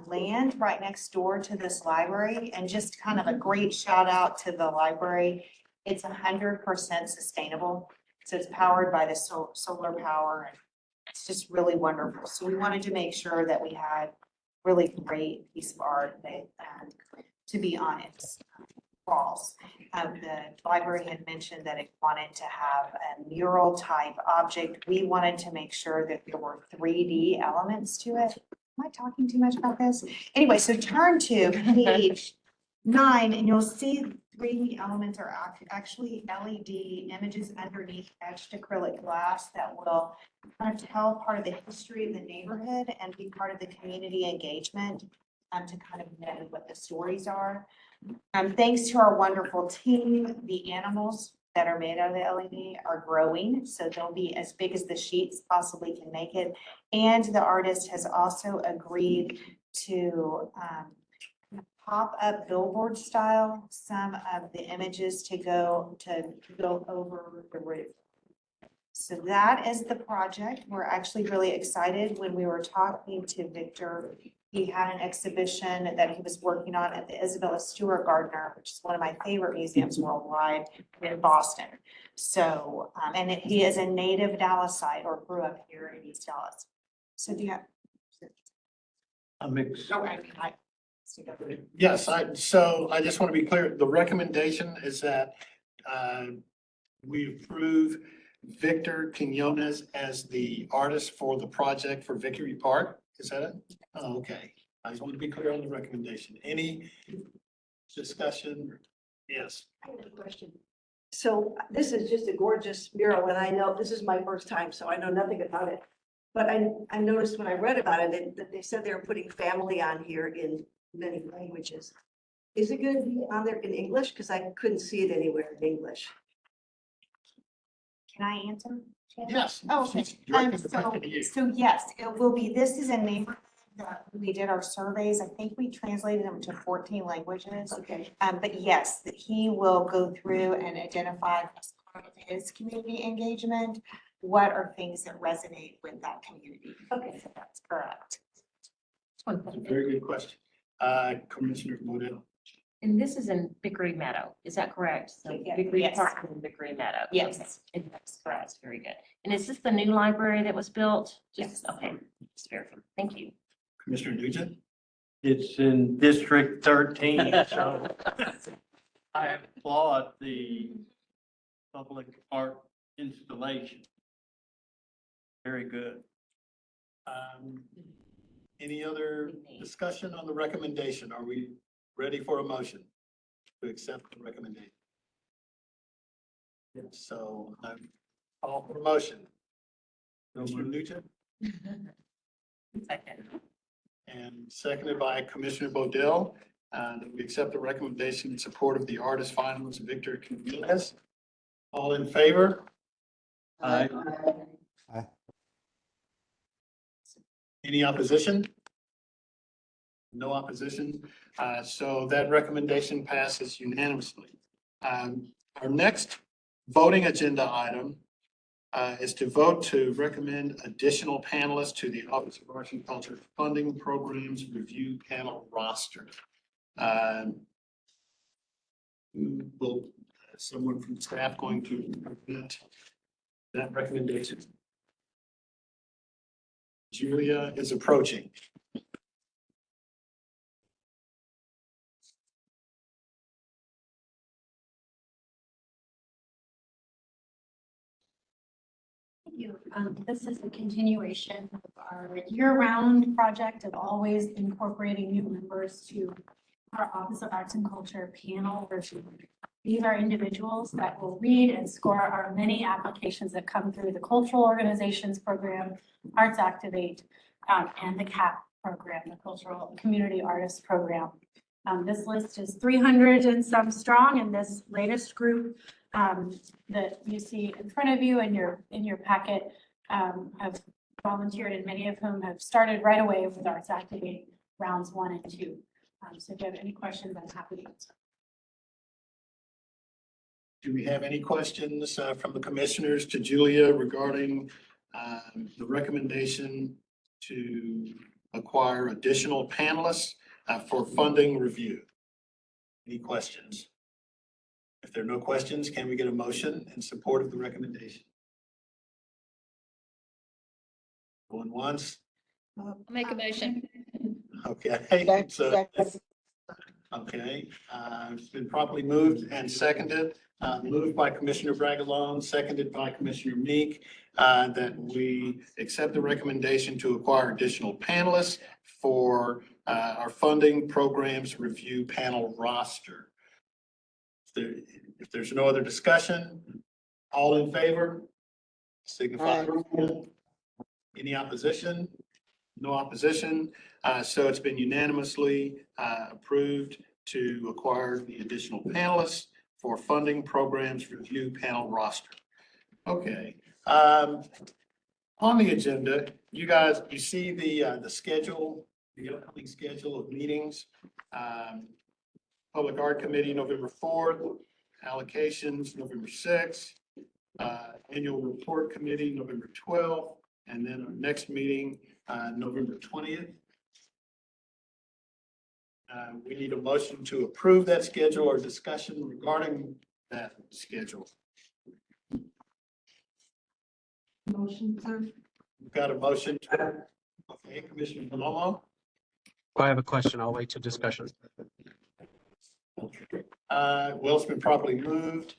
land right next door to this library, and just kind of a great shout out to the library. It's 100% sustainable. So it's powered by the solar power, and it's just really wonderful. So we wanted to make sure that we had really great piece of art that to be on its walls. The library had mentioned that it wanted to have a mural type object. We wanted to make sure that there were 3D elements to it. Am I talking too much about this? Anyway, so turn to page 9 and you'll see 3D elements are actually LED images underneath etched acrylic glass that will kind of tell part of the history of the neighborhood and be part of the community engagement to kind of know what the stories are. Thanks to our wonderful team, the animals that are made out of the LED are growing, so they'll be as big as the sheets possibly can make it. And the artist has also agreed to pop up billboard style some of the images to go over the roof. So that is the project. We're actually really excited. When we were talking to Victor, he had an exhibition that he was working on at the Isabella Stewart Gardner, which is one of my favorite museums worldwide in Boston. So, and he is a native Dallasite or grew up here in East Dallas. So do you have? I'm excited. Yes, so I just want to be clear, the recommendation is that we approve Victor Quinones as the artist for the project for Victory Park. Is that it? Oh, okay. I just want to be clear on the recommendation. Any discussion? Yes. I have a question. So this is just a gorgeous mural, and I know this is my first time, so I know nothing about it. But I noticed when I read about it that they said they were putting family on here in many languages. Is it going to be on there in English? Because I couldn't see it anywhere in English. Can I answer? Yes. Oh, okay. So yes, it will be, this is a neighborhood that we did our surveys. I think we translated them to 14 languages. Okay. But yes, that he will go through and identify as part of his community engagement, what are things that resonate with that community. Okay. So that's correct. That's a very good question. Commissioner Modell. And this is in Vickery Meadow, is that correct? So Yeah, Vickery yes. Park and Vickery Meadow. Yes. Okay, that's correct, very good. And is this the new library that was built? Just, okay, just verify. Thank you. Commissioner Nugent. It's in District 13, so I applaud the public art installation. Very good. Any other discussion on the recommendation? Are we ready for a motion to accept the recommendation? So I'm all for motion. Commissioner Nugent Second. and seconded by Commissioner Bodell, that we accept the recommendation in support of the artist finalist Victor Quinones. All in favor? Aye. Aye. Any opposition? No opposition. So that recommendation passes unanimously. Our next voting agenda item is to vote to recommend additional panelists to the Office of Arts and Culture Funding Programs Review Panel roster. Will someone from staff going to present that recommendation? Julia is approaching. Thank you. This is a continuation of our year-round project of always incorporating new members to our Office of Arts and Culture panel review. These are individuals that will read and score our many applications that come through the Cultural Organizations Program, Arts Activate, and the CAP program, the Cultural Community Artists Program. This list is 300 and some strong, and this latest group that you see in front of you in your packet have volunteered, and many of whom have started right away with Arts Activate rounds 1 and 2. So if you have any questions, I'm happy to answer. Do we have any questions from the commissioners to Julia regarding the recommendation to acquire additional panelists for funding review? Any questions? If there are no questions, can we get a motion in support of the recommendation? Going once? Make a motion. Okay, so, okay, it's been properly moved and seconded, moved by Commissioner Bragalone, seconded by Commissioner Meek, that we accept the recommendation to acquire additional panelists for our funding programs review panel roster. If there's no other discussion, all in favor, signify. Any opposition? No opposition. So it's been unanimously approved to acquire the additional panelists for funding programs review panel roster. Okay. On the agenda, you guys, you see the schedule, the upcoming schedule of meetings. Public Art Committee, November 4th, allocations, November 6th, Annual Report Committee, November 12th, and then our next meeting, November 20th. We need a motion to approve that schedule or discussion regarding that schedule. Motion, sir. We've got a motion. Okay, Commissioner Palomo. I have a question. I'll wait till discussion. Well, it's been properly moved.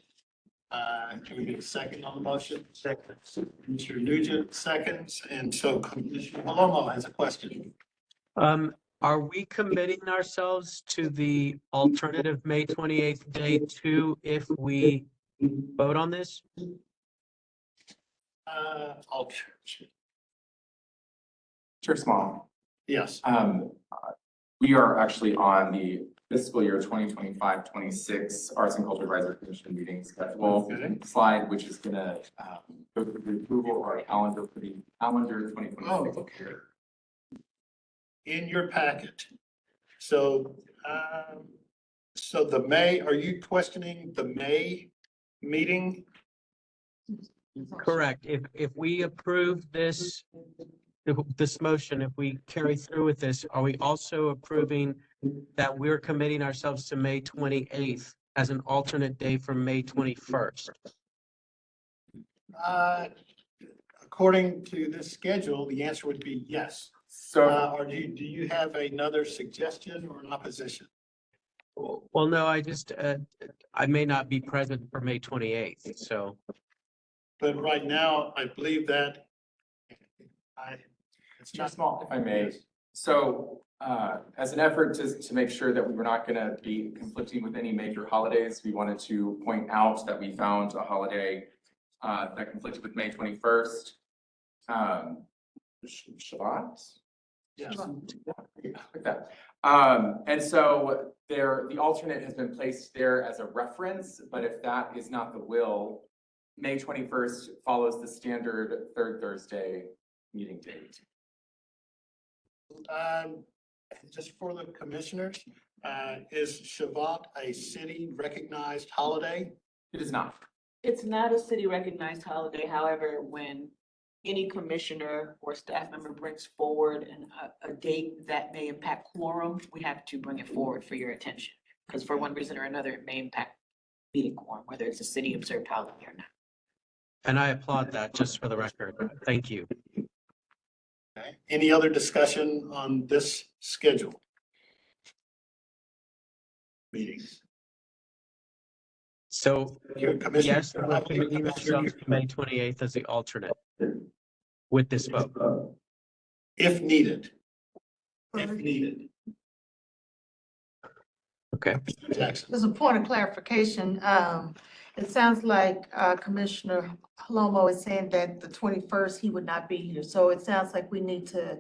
Can we get a second on the motion? Second. Commissioner Nugent seconds, and so Commissioner Palomo has a question. Are we committing ourselves to the alternative May 28th day too if we vote on this? Chair Small. Yes. We are actually on the fiscal year 2025-26 Arts and Culture Advisory Commission meeting schedule slide, which is gonna go through the approval or calendar for the calendar 2026 year. In your packet. So, so the May, are you questioning the May meeting? Correct. If we approve this motion, if we carry through with this, are we also approving that we're committing ourselves to May 28th as an alternate day for May 21st? According to this schedule, the answer would be yes. So, or do you have another suggestion or an opposition? Well, no, I just, I may not be present for May 28th, so. But right now, I believe that it's Chair not Small, if I may. So, as an effort to make sure that we were not gonna be conflicting with any major holidays, we wanted to point out that we found a holiday that conflicted with May 21st. Shabbat? Yes. Like that. And so the alternate has been placed there as a reference, but if that is not the will, May 21st follows the standard third Thursday meeting date. Just for the commissioners, is Shabbat a city recognized holiday? It is not. It's not a city recognized holiday. However, when any commissioner or staff member brings forward a date that may impact quorum, we have to bring it forward for your attention. Because for one reason or another, it may impact meeting quorum, whether it's a city observed holiday or not. And I applaud that, just for the record. Thank you. Okay. Any other discussion on this schedule? Meetings. So, Commissioner- yes, we're committing ourselves to May 28th as the alternate with this vote. If needed. If needed. Okay. Jackson. There's a point of clarification. It sounds like Commissioner Palomo is saying that the 21st, he would not be here. So it sounds like we need to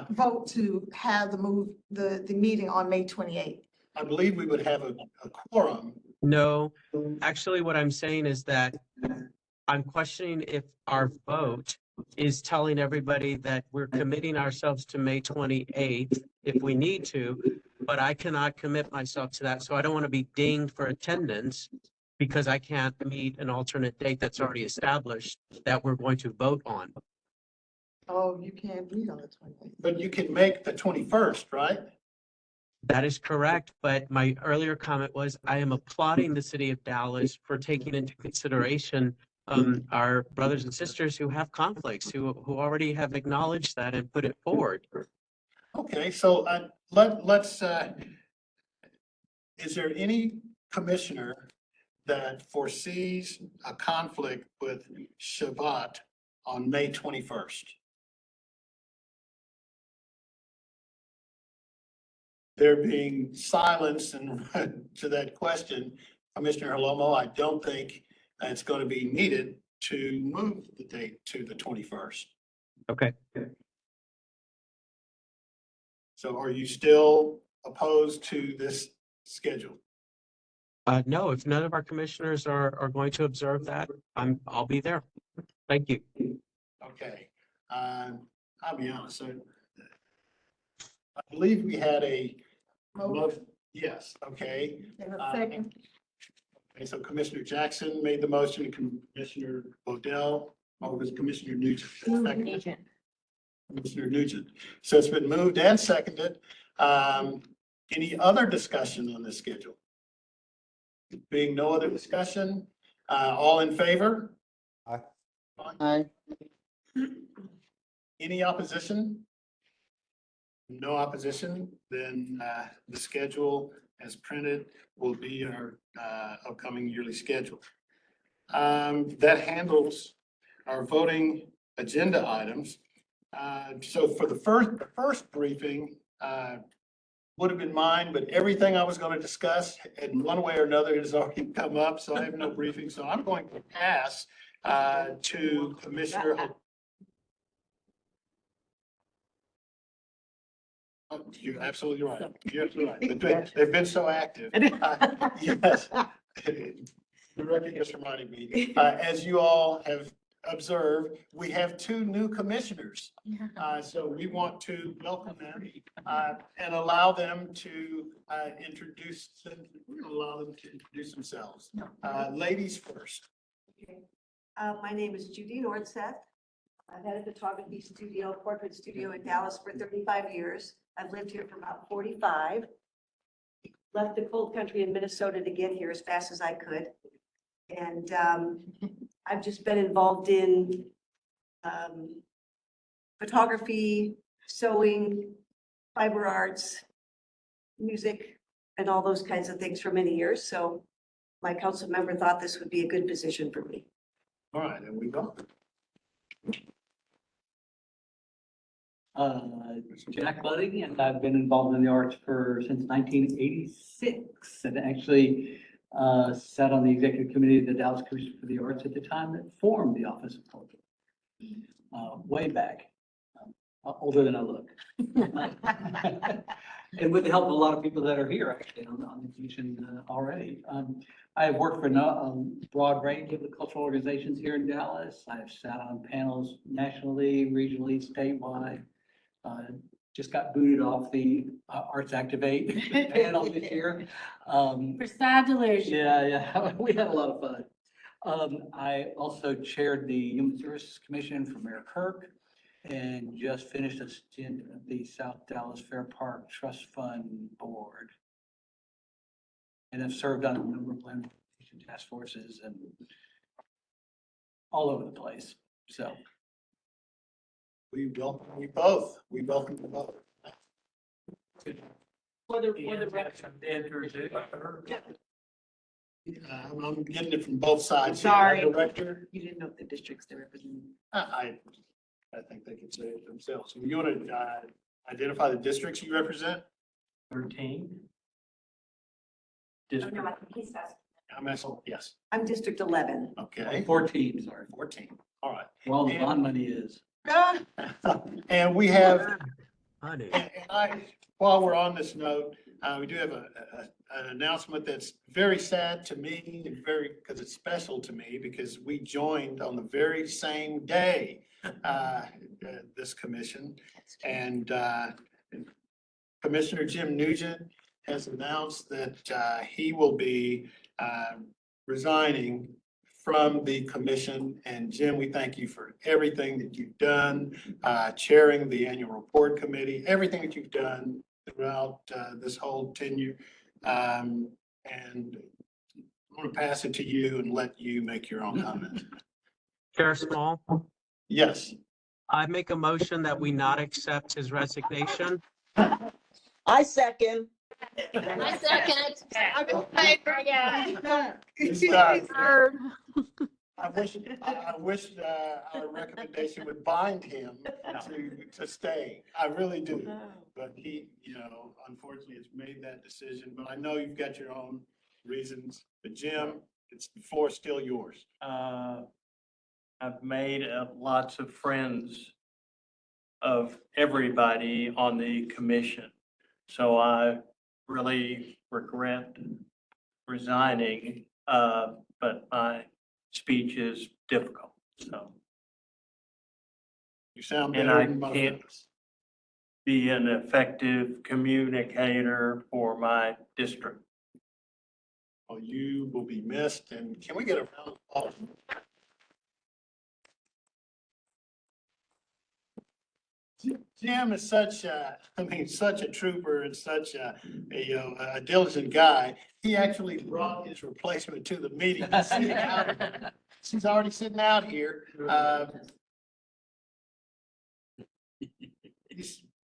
vote to have the meeting on May 28th. I believe we would have a quorum. No, actually, what I'm saying is that I'm questioning if our vote is telling everybody that we're committing ourselves to May 28th if we need to, but I cannot commit myself to that. So I don't want to be dinged for attendance because I can't meet an alternate date that's already established that we're going to vote on. Oh, you can't meet on the 28th. But you can make the 21st, right? That is correct, but my earlier comment was I am applauding the city of Dallas for taking into consideration our brothers and sisters who have conflicts, who already have acknowledged that and put it forward. Okay, so let's, is there any commissioner that foresees a conflict with Shabbat on May 21st? There being silence and to that question, Commissioner Halomo, I don't think it's going to be needed to move the date to the 21st. Okay. So are you still opposed to this schedule? No, if none of our commissioners are going to observe that, I'll be there. Thank you. Okay, I'll be honest, so I believe we had a motion. Yes, okay. Second. Okay, so Commissioner Jackson made the motion, Commissioner Odell, or was Commissioner Nugent? Nugent. Commissioner Nugent. So it's been moved and seconded. Any other discussion on this schedule? Being no other discussion, all in favor? Aye. Aye. Any opposition? No opposition, then the schedule as printed will be our upcoming yearly schedule. That handles our voting agenda items. So for the first briefing would have been mine, but everything I was going to discuss in one way or another has already come up, so I have no briefing. So I'm going to pass to Commissioner. You're absolutely right. You're absolutely right. They've been so active. Yes. Director just reminded me, as you all have observed, we have two new commissioners. So we want to welcome them and allow them to introduce themselves. Ladies first. Okay. My name is Judy Nordseth. I've had a photography studio, portrait studio in Dallas for 35 years. I've lived here for about 45. Left the cold country in Minnesota to get here as fast as I could. And I've just been involved in photography, sewing, fiber arts, music, and all those kinds of things for many years. So my council member thought this would be a good position for me. All right, and we go. Jack Budding, and I've been involved in the arts since 1986, and actually sat on the executive committee of the Dallas Commission for the Arts at the time that formed the Office of Culture. Way back, older than I look. And with the help of a lot of people that are here actually on the commission already. I have worked for a broad range of the cultural organizations here in Dallas. I've sat on panels nationally, regionally, statewide. Just got booted off the Arts Activate panel this year. For sad delusion. Yeah, we had a lot of fun. I also chaired the Human Services Commission for Mayor Kirk and just finished a stint at the South Dallas Fair Park Trust Fund Board. And have served on a number of land task forces and all over the place, so. We welcome you both. We welcome you both. For the record. I'm getting it from both sides. here. Sorry. Director, You didn't know the districts they represent. I think they can say it themselves. So you want to identify the districts you represent? 13. Oh, no, I think he's asking. I'm asking, yes. I'm District 11. Okay. 14, sorry. 14. All right. Where all the bond money is. And we have, Honey. and while we're on this note, We do have an announcement that's very sad to me and because it's special to me because we joined on the very same day, this commission. And Commissioner Jim Nugent has announced that he will be resigning from the commission. And Jim, we thank you for everything that you've done, chairing the annual report committee, everything that you've done throughout this whole tenure. And I'm going to pass it to you and let you make your own comment. Chair Small, Yes. I make a motion that we not accept his resignation. I second. I second. I'm in favor. It's done. Third. I wish our recommendation would bind him to stay. I really do. But he, unfortunately has made that decision, but I know you've got your own reasons. But Jim, the floor is still yours. I've made lots of friends of everybody on the commission. So I really regret resigning, but my speech is difficult, so. You sound And better I than most can't of us. be an effective communicator for my district. Well, you will be missed, and can we get a round of applause? Jim is such a trooper and such a diligent guy. He actually brought his replacement to the meeting. She's already sitting out here.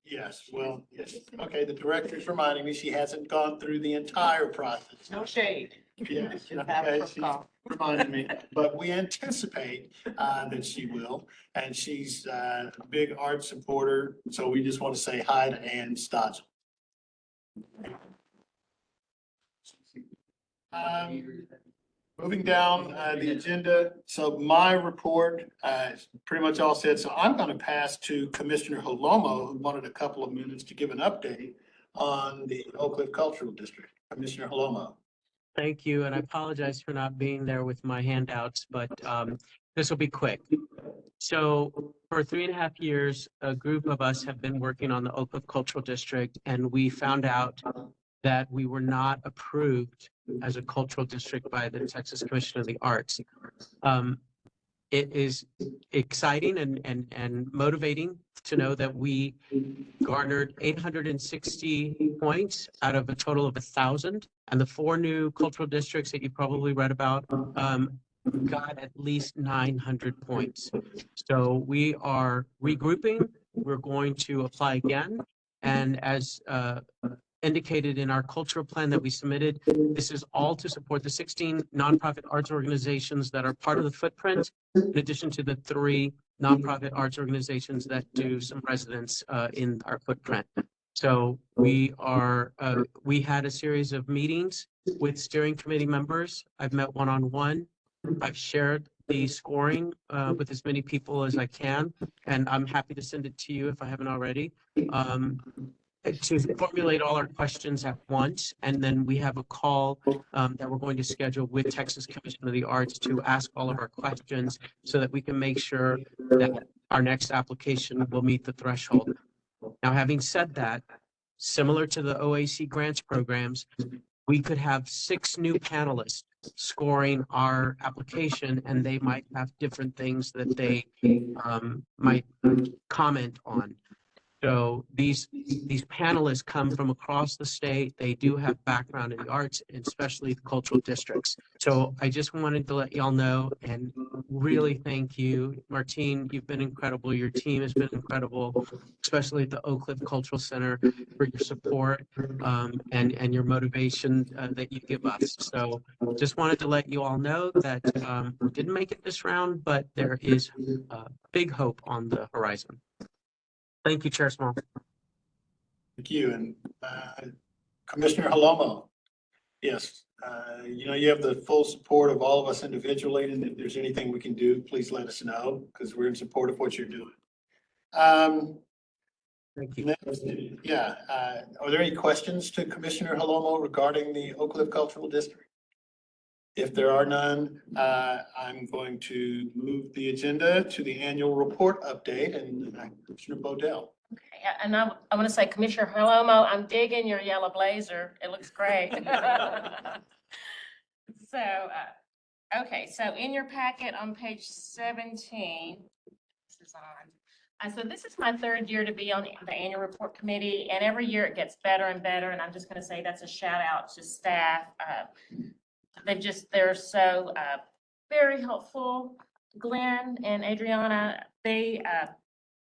Yes, well, yes. Okay, the director's reminding me she hasn't gone through the entire process. No shade. Yes, okay, she's reminded me, but we anticipate that she will, and she's a big art supporter, so we just want to say hi to Ann Stodge. Moving down the agenda, so my report is pretty much all said, so I'm going to pass to Commissioner Holomo, who wanted a couple of minutes to give an update on the Oak Cliff Cultural District. Commissioner Holomo. Thank you, and I apologize for not being there with my handouts, but this will be quick. So for 3.5 years, a group of us have been working on the Oak Cliff Cultural District, and we found out that we were not approved as a cultural district by the Texas Commission of the Arts. It is exciting and motivating to know that we garnered 860 points out of a total of 1,000. And the 4 new cultural districts that you probably read about got at least 900 points. So we are regrouping. We're going to apply again. And as indicated in our cultural plan that we submitted, this is all to support the 16 nonprofit arts organizations that are part of the footprint, in addition to the 3 nonprofit arts organizations that do some residents in our footprint. So we had a series of meetings with steering committee members. I've met one-on-one. I've shared the scoring with as many people as I can, and I'm happy to send it to you if I haven't already. To formulate all our questions at once, and then we have a call that we're going to schedule with Texas Commission of the Arts to ask all of our questions so that we can make sure that our next application will meet the threshold. Now, having said that, similar to the OAC grants programs, we could have 6 new panelists scoring our application, and they might have different things that they might comment on. So these panelists come from across the state. They do have background in the arts, and especially the cultural districts. So I just wanted to let y'all know and really thank you. Martine, you've been incredible. Your team has been incredible, especially at the Oak Cliff Cultural Center, for your support and your motivation that you give us. So just wanted to let you all know that we didn't make it this round, but there is big hope on the horizon. Thank you, Chair Small. Thank you. And Commissioner Holomo. Yes, you have the full support of all of us individually, and if there's anything we can do, please let us know, because we're in support of what you're doing. Thank you. Yeah, are there any questions to Commissioner Halomo regarding the Oak Cliff Cultural District? If there are none, I'm going to move the agenda to the annual report update and Commissioner Bodell. Okay, and I want to say, Commissioner Halomo, I'm digging your yellow blazer. It looks great. So, okay, so in your packet on page 17, this is on. So this is my third year to be on the annual report committee, and every year it gets better and better. And I'm just going to say that's a shout out to staff. They're so very helpful. Glenn and Adriana, they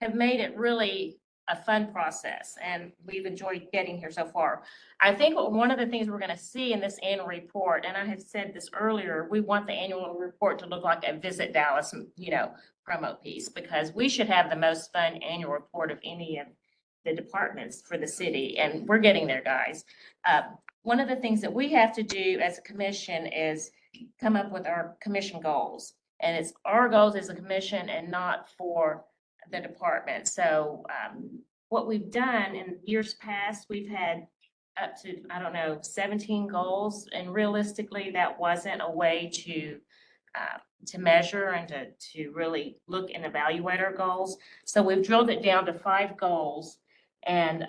have made it really a fun process, and we've enjoyed getting here so far. I think one of the things we're going to see in this annual report, and I had said this earlier, we want the annual report to look like a Visit Dallas, promo piece, because we should have the most fun annual report of any of the departments for the city, and we're getting there, guys. One of the things that we have to do as a commission is come up with our commission goals, and it's our goals as a commission and not for the department. So what we've done in years past, we've had up to, 17 goals, and realistically, that wasn't a way to measure and to really look and evaluate our goals. So we've drilled it down to 5 goals. And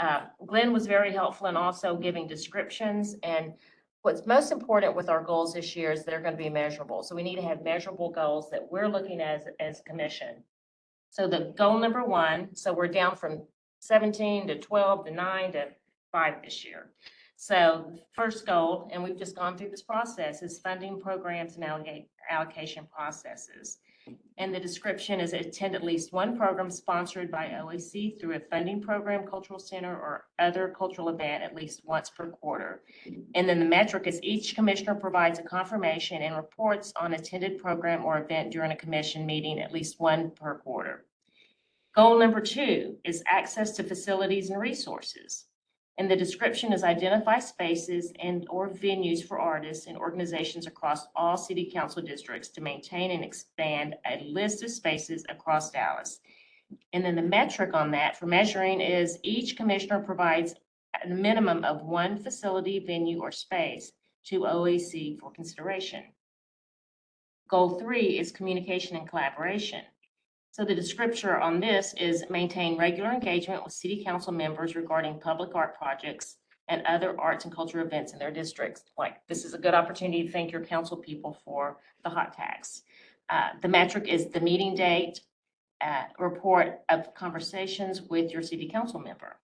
Glenn was very helpful in also giving descriptions. And what's most important with our goals this year is they're going to be measurable. So we need to have measurable goals that we're looking at as commission. So the goal number 1, so we're down from 17 to 12 to 9 to 5 this year. So first goal, and we've just gone through this process, is funding programs and allocation processes. And the description is attend at least one program sponsored by OAC through a funding program, cultural center, or other cultural event at least once per quarter. And then the metric is each commissioner provides a confirmation and reports on attended program or event during a commission meeting at least one per quarter. Goal number 2 is access to facilities and resources. And the description is identify spaces and or venues for artists and organizations across all city council districts to maintain and expand a list of spaces across Dallas. And then the metric on that for measuring is each commissioner provides a minimum of one facility, venue, or space to OAC for consideration. Goal 3 is communication and collaboration. So the description on this is maintain regular engagement with city council members regarding public art projects and other arts and culture events in their districts. Like, this is a good opportunity to thank your council people for the hot tags. The metric is the meeting date, report of conversations with your city council member.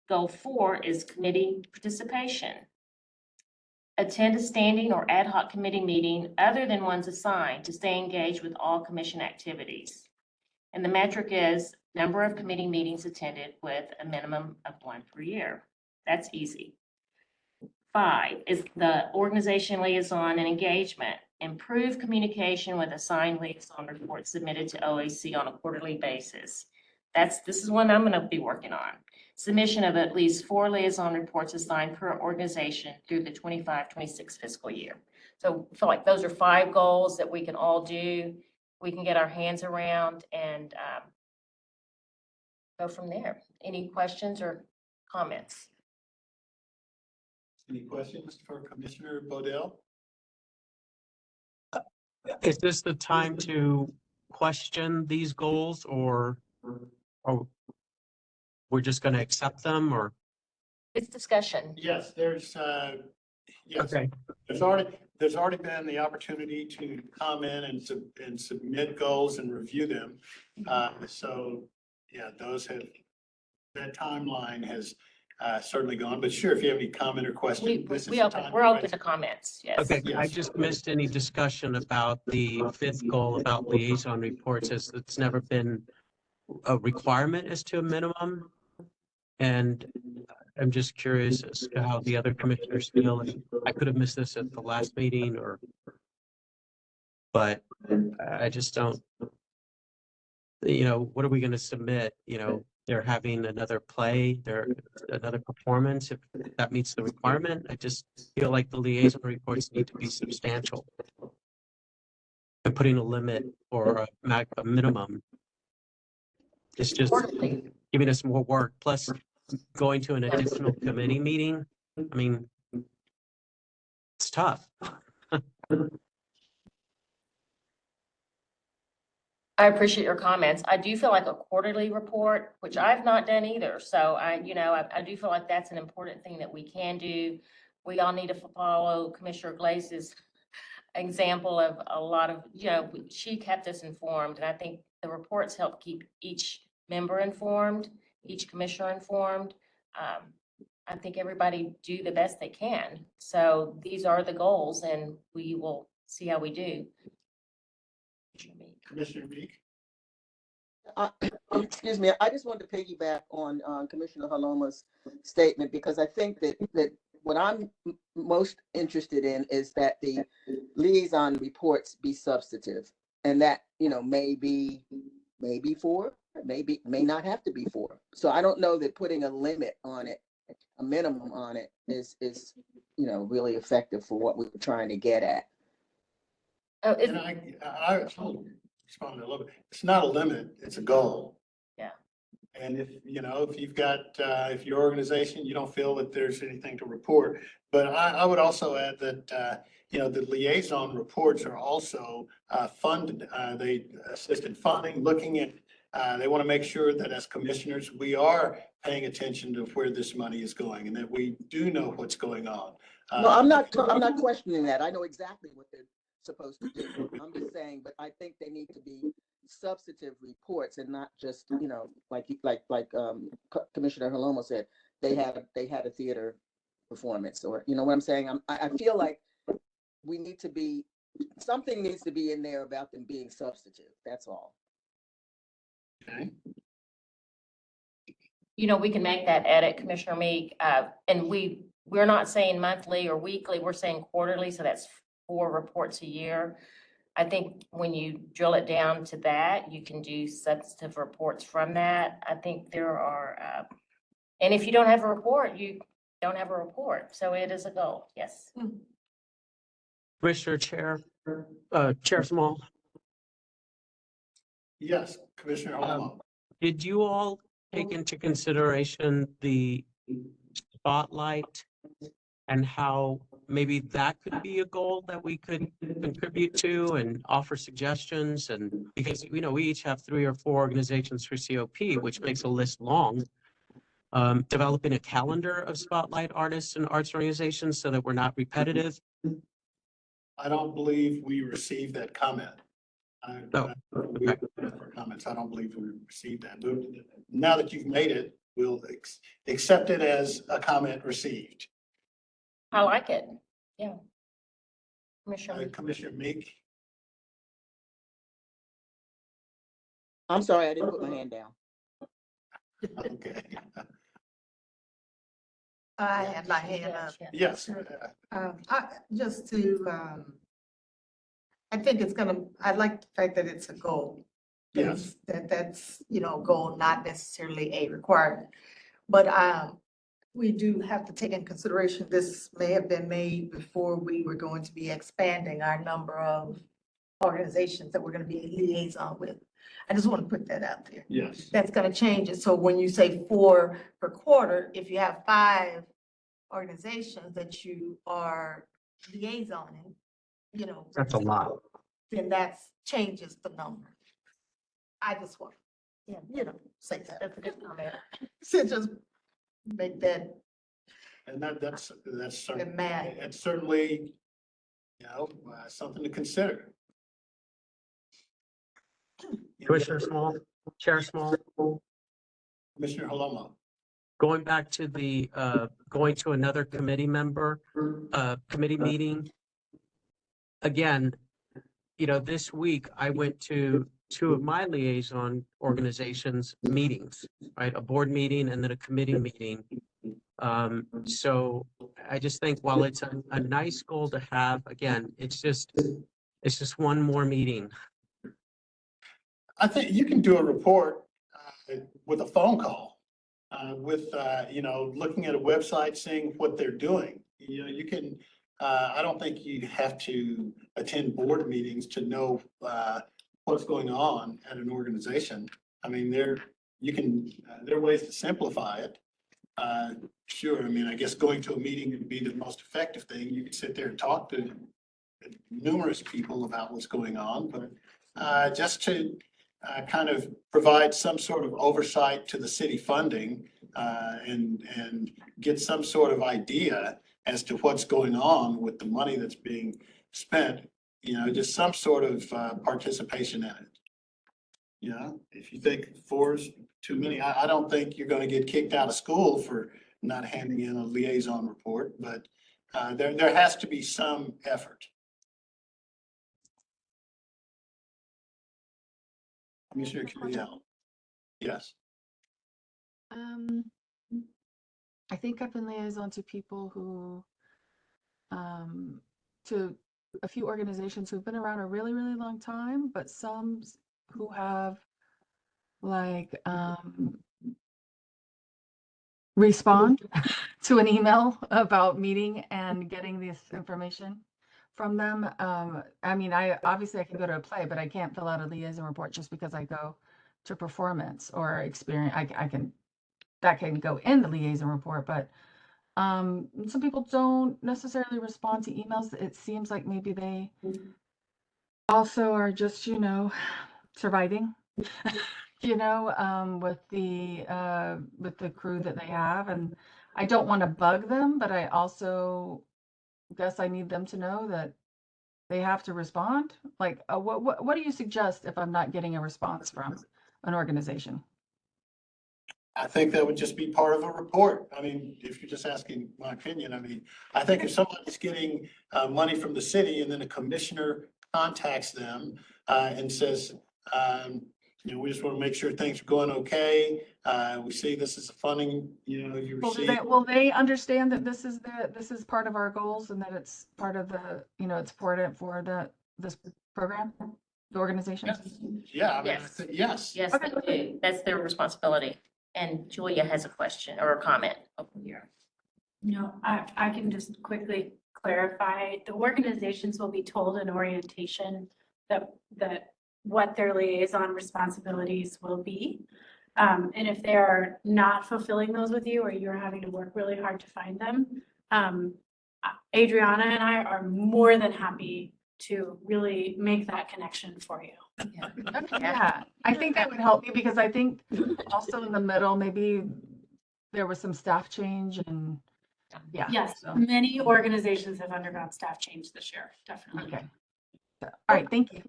Goal 4 is committee participation. Attend a standing or ad hoc committee meeting other than ones assigned to stay engaged with all commission activities. And the metric is number of committee meetings attended with a minimum of 1 per year. That's easy. 5 is the organization liaison and engagement. Improve communication with assigned liaison reports submitted to OAC on a quarterly basis. This is one I'm going to be working on. Submission of at least 4 liaison reports assigned per organization through the 25-26 fiscal year. So I feel like those are 5 goals that we can all do. We can get our hands around and go from there. Any questions or comments? Any questions for Commissioner Bodell? Is this the time to question these goals, or we're just going to accept them, or? It's discussion. Yes, there's Okay. there's already been the opportunity to comment and submit goals and review them. So yeah, that timeline has certainly gone, but sure, if you have any comment or question. We're open to comments, yes. Okay, I Yes. just missed any discussion about the 5th goal about liaison reports, as it's never been a requirement as to a minimum. And I'm just curious as to how the other commissioners feel. And I could have missed this at the last meeting, but I just don't, what are we going to submit? They're having another play, another performance, if that meets the requirement. I just feel like the liaison reports need to be substantial. And putting a limit or a minimum. It's just, giving us more work, plus going to an additional committee meeting. I mean, it's tough. I appreciate your comments. I do feel like a quarterly report, which I've not done either. So I do feel like that's an important thing that we can do. We all need to follow Commissioner Glaze's example of a lot of, she kept us informed. And I think the reports help keep each member informed, each commissioner informed. I think everybody do the best they can. So these are the goals and we will see how we do. Commissioner Meek? Excuse me, I just wanted to piggyback on Commissioner Haloma's statement, because I think that what I'm most interested in is that the liaison reports be substantive, and that, may be 4, may not have to be 4. So I don't know that putting a limit on it, a minimum on it is really effective for what we were trying to get at. And I respond a little bit. It's not a limit, it's a goal. Yeah. And if you've got, if your organization, you don't feel that there's anything to report, but I would also add that, the liaison reports are also funded. They assist in funding, looking at, they want to make sure that as commissioners, we are paying attention to where this money is going and that we do know what's going on. No, I'm not questioning that. I know exactly what they're supposed to do. I'm just saying, but I think they need to be substantive reports and not just, like Commissioner Haloma said, they had a theater performance, or what I'm saying. I feel like we need to be, something needs to be in there about them being substantive. That's all. Okay. We can make that edit, Commissioner Meek, and we're not saying monthly or weekly, we're saying quarterly, so that's 4 reports a year. I think when you drill it down to that, you can do substantive reports from that. I think there are, and if you don't have a report, you don't have a report. So it is a goal, yes. Commissioner Chair Small, Yes, Commissioner Halama. did you all take into consideration the spotlight and how maybe that could be a goal that we could contribute to and offer suggestions? And because, we each have 3 or 4 organizations for COP, which makes a list long. Developing a calendar of spotlight artists and arts organizations so that we're not repetitive. I don't believe we received that comment. Okay. For comments, I don't believe we received that. But now that you've made it, we'll accept it as a comment received. I like it. Yeah. Commissioner. Commissioner Meek? I'm sorry, I didn't put my hand down. Okay. I have my hand up. Yes. I think I like the fact that it's a goal. Yes. That's, goal, not necessarily a requirement. But we do have to take in consideration, this may have been made before we were going to be expanding our number of organizations that we're going to be liaison with. I just want to put that out there. Yes. That's going to change it. So when you say 4 per quarter, if you have 5 organizations that you are liaisoning, That's a lot. then that changes the number. I just want, say that. That's a good comment. So just make that. And that's certainly, Mad. it's certainly, something to consider. Commissioner Small, Chair Small. Commissioner Haloma. Going back to the, going to another committee meeting. Again, this week I went to 2 of my liaison organizations meetings, right? A board meeting and then a committee meeting. So I just think while it's a nice goal to have, again, it's just one more meeting. I think you can do a report with a phone call, looking at a website, seeing what they're doing. You can, I don't think you have to attend board meetings to know what's going on at an organization. I mean, you can, there are ways to simplify it. Sure, I mean, I guess going to a meeting would be the most effective thing. You can sit there and talk to numerous people about what's going on, but just to kind of provide some sort of oversight to the city funding and get some sort of idea as to what's going on with the money that's being spent, just some sort of participation in it. If you think 4 is too many, I don't think you're going to get kicked out of school for not handing in a liaison report, but there has to be some effort. Commissioner Curiel. Yes. I think I've been liaison to people who, to a few organizations who've been around a really, really long time, but some who have like respond to an email about meeting and getting this information from them. I mean, I can go to a play, but I can't fill out a liaison report just because I go to performance or experience. That can go in the liaison report, but some people don't necessarily respond to emails. It seems like maybe they also are just, surviving, with the crew that they have. And I don't want to bug them, but I also guess I need them to know that they have to respond. Like, what do you suggest if I'm not getting a response from an organization? I think that would just be part of a report. I mean, if you're just asking my opinion, I mean, I think if somebody's getting money from the city and then a commissioner contacts them and says, we just want to make sure things are going okay. We see this is funding, you receive. Will they understand that this is part of our goals and that it's part of the, it's important for this program, the organization? Yeah, I mean, Yes. yes. Yes, they do. That's their responsibility. And Julia has a question or a comment over here. No, I can just quickly clarify. The organizations will be told in orientation that what their liaison responsibilities will be. And if they are not fulfilling those with you, or you're having to work really hard to find them, Adriana and I are more than happy to really make that connection for you. Yeah, I think that would help me because I think also in the middle, maybe there was some staff change and yeah. Yes, so- many organizations have undergone staff change this year, definitely. Okay. All right, thank you.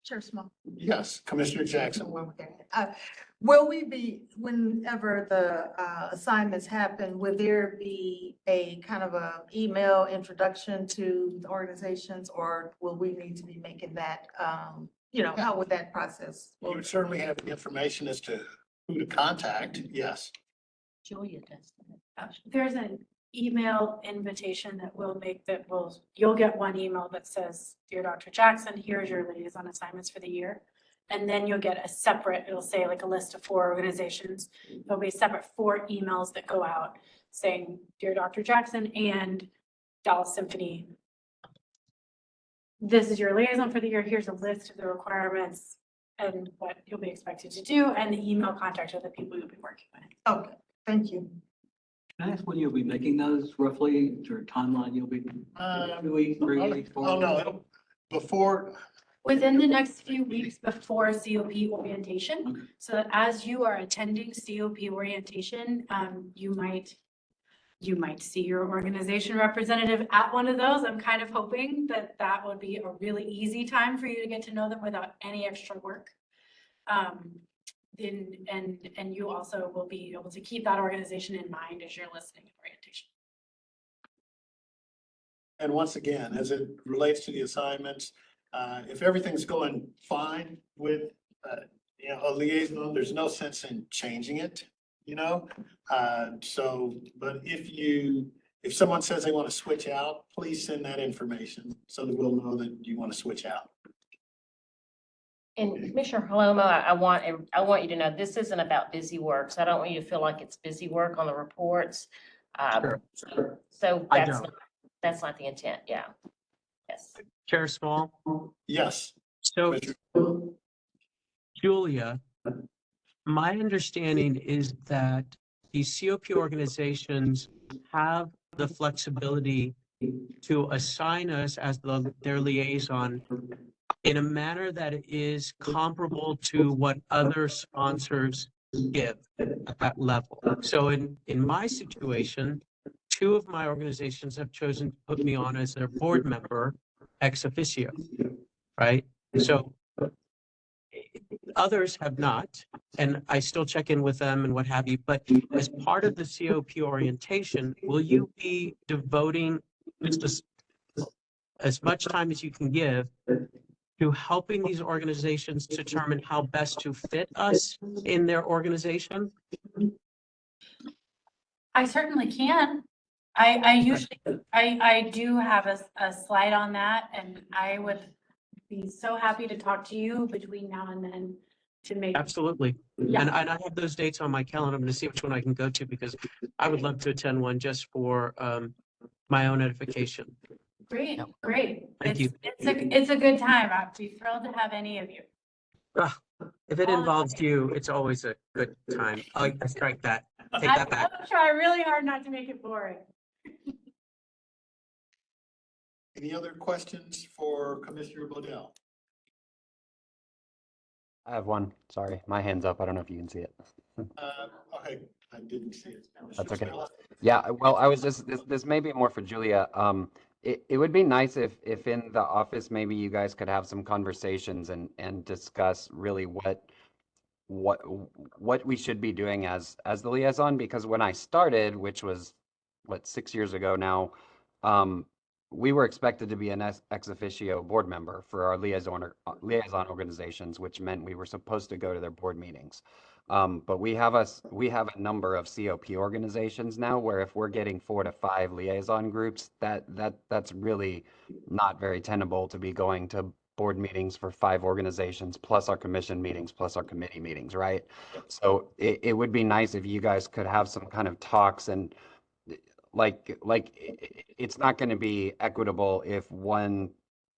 Chair Small. Yes, Commissioner Jackson. Will we be, whenever the assignments happen, will there be a kind of a email introduction to the organizations, or will we need to be making that, how would that process? You would certainly have the information as to who to contact, yes. Julia does. There's an email invitation that you'll get one email that says, "Dear Dr. Jackson, here's your liaison assignments for the year." And then you'll get a separate, it'll say like a list of 4 organizations. There'll be separate 4 emails that go out saying, "Dear Dr. Jackson and Dallas Symphony, this is your liaison for the year. Here's a list of the requirements and what you'll be expected to do, and the email contact of the people you'll be working with." Okay, thank you. Can I ask when you'll be making those roughly, is there a timeline you'll be? 2 weeks, 3 weeks? 4 Oh, no, weeks? it'll, before, Within the next few weeks before COP orientation, so that as you are attending COP orientation, you might see your organization representative at one of those. I'm kind of hoping that would be a really easy time for you to get to know them without any extra work. And you also will be able to keep that organization in mind as you're listening at orientation. and once again, as it relates to the assignments, if everything's going fine with, a liaison, there's no sense in changing it, but if someone says they want to switch out, please send that information so that we'll know that you want to switch out. And Commissioner Palomo, I want you to know, this isn't about busy work, so I don't want you to feel like it's busy work on the reports. Sure. So I that's not the intent, yeah. Yes. Chair Small. Yes. So Julia, My understanding is that these COP organizations have the flexibility to assign us as their liaison in a manner that is comparable to what other sponsors give at that level. So in my situation, two of my organizations have chosen to put me on as their board member ex officio, right? So others have not, and I still check in with them and what have you, but as part of the COP orientation, will you be devoting just as much time as you can give to helping these organizations determine how best to fit us in their organization? I certainly can. I usually, I do have a slide on that, and I would be so happy to talk to you between now and then to make. Absolutely. Yeah. And I have those dates on my calendar. I'm going to see which one I can go to because I would love to attend one just for my own edification. Great, great. Thank you. It's a good time. I'd be thrilled to have any of you. If it involves you, it's always a good time. I strike that. Take that back. I'll try really hard not to make it boring. Any other questions for Commissioner Bodell? I have one. Sorry, my hand's up. I don't know if you can see it. Okay, I didn't see it. That's okay. Yeah, well, I was just, this may be more for Julia. It would be nice if in the office, maybe you guys could have some conversations and discuss really what we should be doing as the liaison, because when I started, which was, 6 years ago now, we were expected to be an ex officio board member for our liaison organizations, which meant we were supposed to go to their board meetings. But we have a number of COP organizations now where if we're getting 4 to 5 liaison groups, that's really not very tenable to be going to board meetings for 5 organizations plus our commission meetings plus our committee meetings, right? So it would be nice if you guys could have some kind of talks, and like it's not going to be equitable if one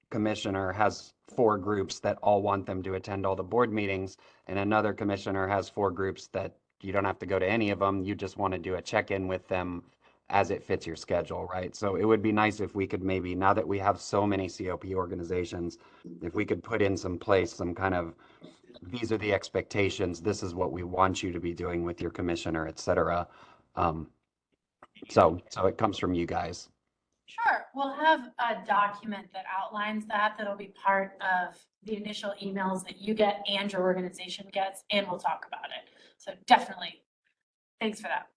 commissioner has 4 groups that all want them to attend all the board meetings, and another commissioner has 4 groups that you don't have to go to any of them. You just want to do a check-in with them as it fits your schedule, right? So it would be nice if we could maybe, now that we have so many COP organizations, if we could put in some kind of, these are the expectations, this is what we want you to be doing with your commissioner, et cetera. So it comes from you guys. Sure, we'll have a document that outlines that, that'll be part of the initial emails that you get and your organization gets, and we'll talk about it. So definitely, thanks for that.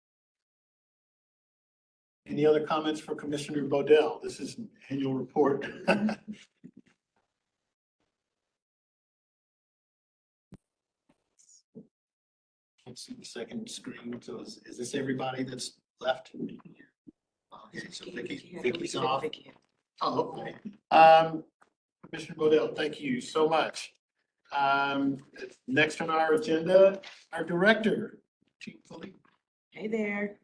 Any other comments for Commissioner Bodell? This is an annual report. Let's see the second screen. So is this everybody that's left? Okay, so Vicky's off. Oh, okay. Commissioner Bodell, thank you so much. Next on our agenda, our director, Chief Philippe. Hey there.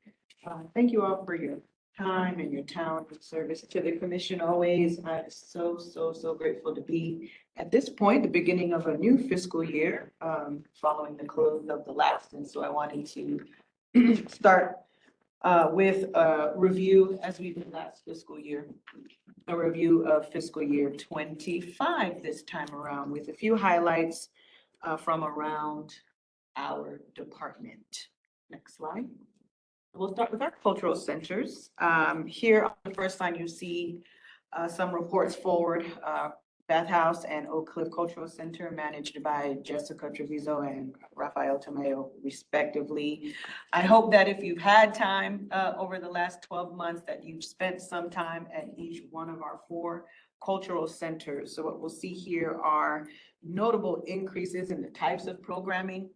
Thank you all for your time and your talent and service to the commission always. I'm so grateful to be at this point, the beginning of a new fiscal year, following the close of the last. And so I wanted to start with a review, as we did last fiscal year, a review of fiscal year 25 this time around, with a few highlights from around our department. Next slide. We'll start with our cultural centers. Here on the first line, you see some reports forward. Bath House and Oak Cliff Cultural Center, managed by Jessica Treviso and Rafael Tomeo, respectively. I hope that if you've had time over the last 12 months, that you've spent some time at each one of our 4 cultural centers. So what we'll see here are notable increases in the types of programming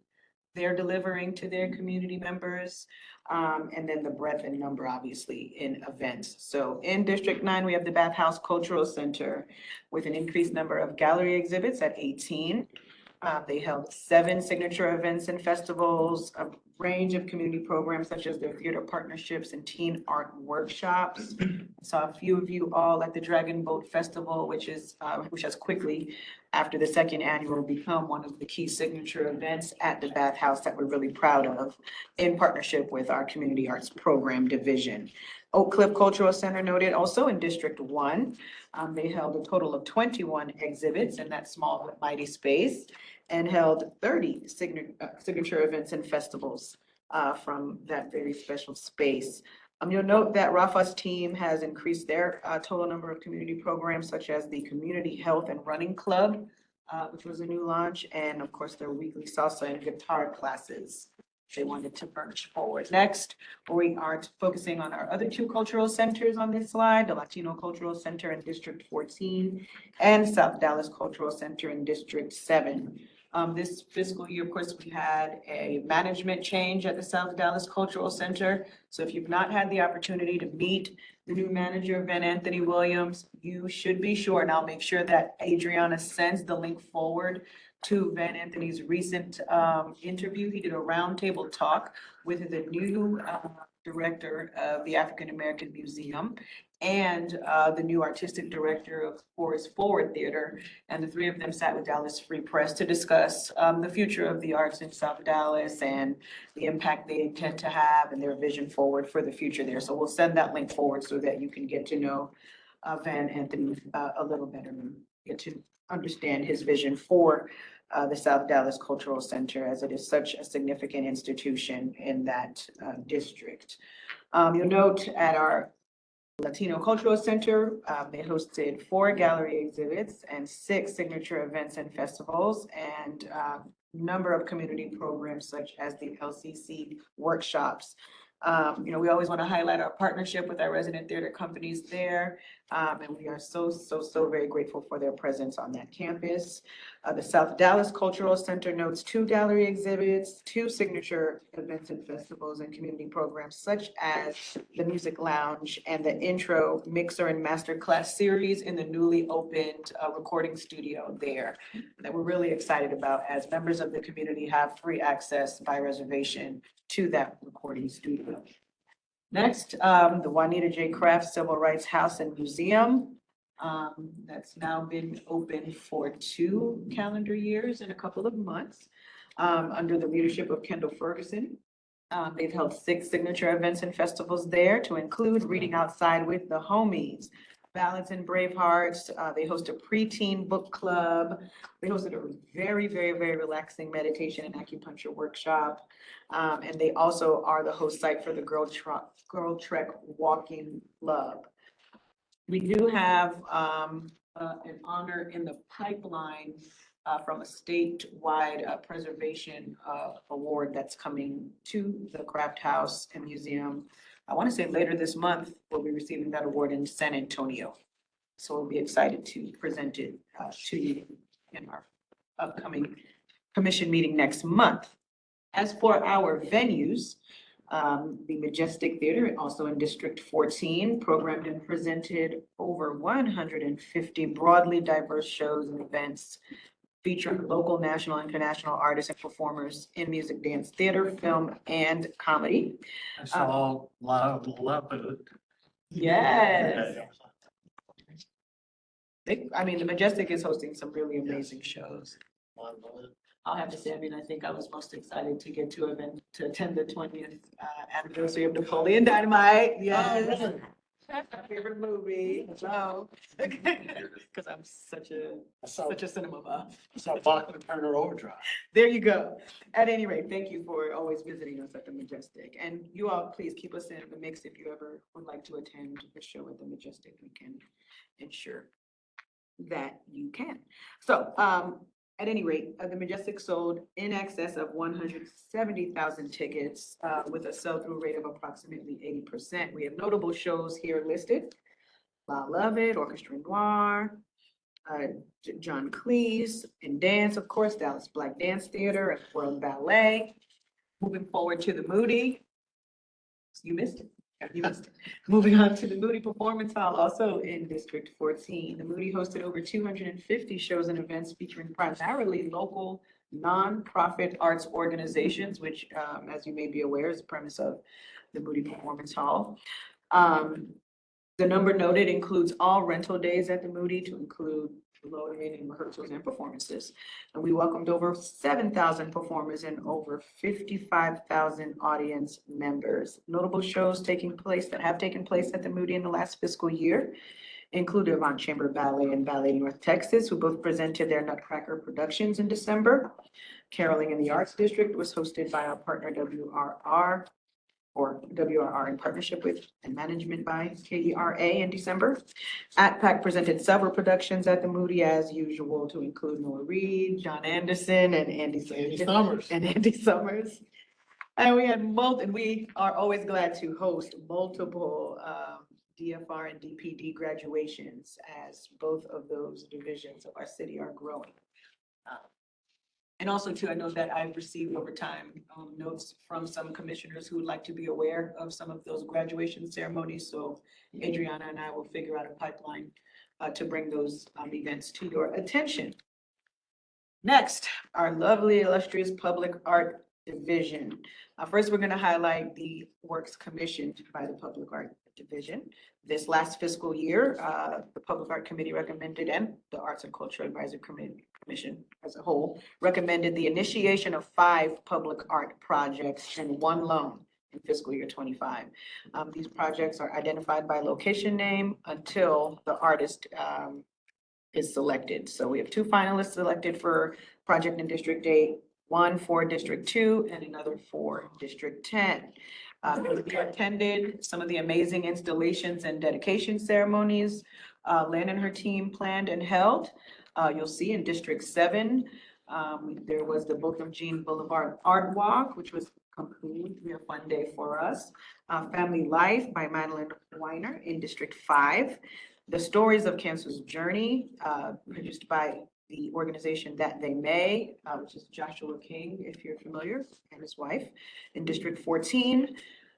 they're delivering to their community members, and then the breadth and number, obviously, in events. So in District 9, we have the Bath House Cultural Center with an increased number of gallery exhibits at 18. They held 7 signature events and festivals, a range of community programs such as their theater partnerships and teen art workshops. Saw a few of you all at the Dragon Boat Festival, which has quickly, after the second annual, become one of the key signature events at the Bathhouse that we're really proud of in partnership with our Community Arts Program Division. Oak Cliff Cultural Center noted also in District 1. They held a total of 21 exhibits in that small but mighty space and held 30 signature events and festivals from that very special space. You'll note that Rafa's team has increased their total number of community programs such as the Community Health and Running Club, which was a new launch, and of course their weekly salsa and guitar classes they wanted to merge forward. Next, we are focusing on our other 2 cultural centers on this slide, the Latino Cultural Center in District 14 and South Dallas Cultural Center in District 7. This fiscal year, of course, we had a management change at the South Dallas Cultural Center. So if you've not had the opportunity to meet the new manager, Van Anthony Williams, you should be sure, and I'll make sure that Adriana sends the link forward to Van Anthony's recent interview. He did a roundtable talk with the new director of the African American Museum and the new artistic director of Forest Forward Theater. And the 3 of them sat with Dallas Free Press to discuss the future of the arts in South Dallas and the impact they intend to have and their vision forward for the future there. So we'll send that link forward so that you can get to know Van Anthony a little better and get to understand his vision for the South Dallas Cultural Center, as it is such a significant institution in that district. You'll note at our Latino Cultural Center, they hosted 4 gallery exhibits and 6 signature events and festivals, and a number of community programs such as the LCC workshops. We always want to highlight our partnership with our resident theater companies there. And we are so very grateful for their presence on that campus. The South Dallas Cultural Center notes 2 gallery exhibits, 2 signature events and festivals and community programs such as the Music Lounge and the Intro Mixer and Masterclass series in the newly opened recording studio there that we're really excited about, as members of the community have free access by reservation to that recording studio. Next, the Juanita J. Kraft Civil Rights House and Museum. That's now been open for 2 calendar years and a couple of months under the leadership of Kendall Ferguson. They've held 6 signature events and festivals there, to include Reading Outside with the Homies, Ballads and Bravehearts. They host a preteen book club. They hosted a very relaxing meditation and acupuncture workshop. And they also are the host site for the Girl Trek Walking Club. We do have an honor in the pipeline from a statewide preservation award that's coming to the Kraft House and Museum. I want to say later this month, we'll be receiving that award in San Antonio. So we'll be excited to present it to you in our upcoming commission meeting next month. As for our venues, the Majestic Theater, also in District 14, programmed and presented over 150 broadly diverse shows and events featuring local, national, and international artists and performers in music, dance, theater, film, and comedy. I saw a lot of it. Yes. The Majestic is hosting some really amazing shows. I'll have to say, I think I was most excited to get to attend the 20th anniversary of Napoleon Dynamite. Yes. That's my favorite movie. So, because I'm such a cinema buff. I saw Bachman Turner Overdrive. There you go. At any rate, thank you for always visiting us at the Majestic. And you all, please keep us in the mix if you ever would like to attend the show at the Majestic. We can ensure that you can. So, at any rate, the Majestic sold in excess of 170,000 tickets with a sell-through rate of approximately 80%. We have notable shows here listed: La Love It, Orchestra Noir, John Cleese in dance, of course, Dallas Black Dance Theater and World Ballet. Moving forward to the Moody. You missed it. Moving on to the Moody Performance Hall, also in District 14. The Moody hosted over 250 shows and events featuring primarily local nonprofit arts organizations, which, as you may be aware, is the premise of the Moody Performance Hall. The number noted includes all rental days at the Moody to include loading and rehearsals and performances. And we welcomed over 7,000 performers and over 55,000 audience members. Notable shows that have taken place at the Moody in the last fiscal year included Avant Chamber Ballet and Ballet North Texas, who both presented their Nutcracker productions in December. Caroling in the Arts District was hosted by our partner WRR in partnership with and management by KERA in December. ATPAC presented several productions at the Moody as usual, to include Noah Reed, John Anderson, and Andy Summers. And we had and we are always glad to host multiple DFR and DPD graduations, as both of those divisions of our city are growing. And also too, I know that I've received over time notes from some commissioners who would like to be aware of some of those graduation ceremonies. So Adriana and I will figure out a pipeline to bring those events to your attention. Next, our lovely illustrious Public Art Division. First, we're going to highlight the works commissioned by the Public Art Division. This last fiscal year, the Public Art Committee recommended, and the Arts and Culture Advisory Commission as a whole, recommended the initiation of 5 public art projects and 1 loan in fiscal year 25. These projects are identified by location name until the artist is selected. So we have 2 finalists selected for project in District 8, 1 for District 2, and another for District 10. We attended some of the amazing installations and dedication ceremonies Lynn and her team planned and held. You'll see in District 7, there was the Botham Jean Boulevard Art Walk, which was completely a fun day for us. Family Life by Madeline Weiner in District 5. The Stories of Cancer's Journey, produced by the organization That They May, which is Joshua King, if you're familiar, and his wife, in District 14.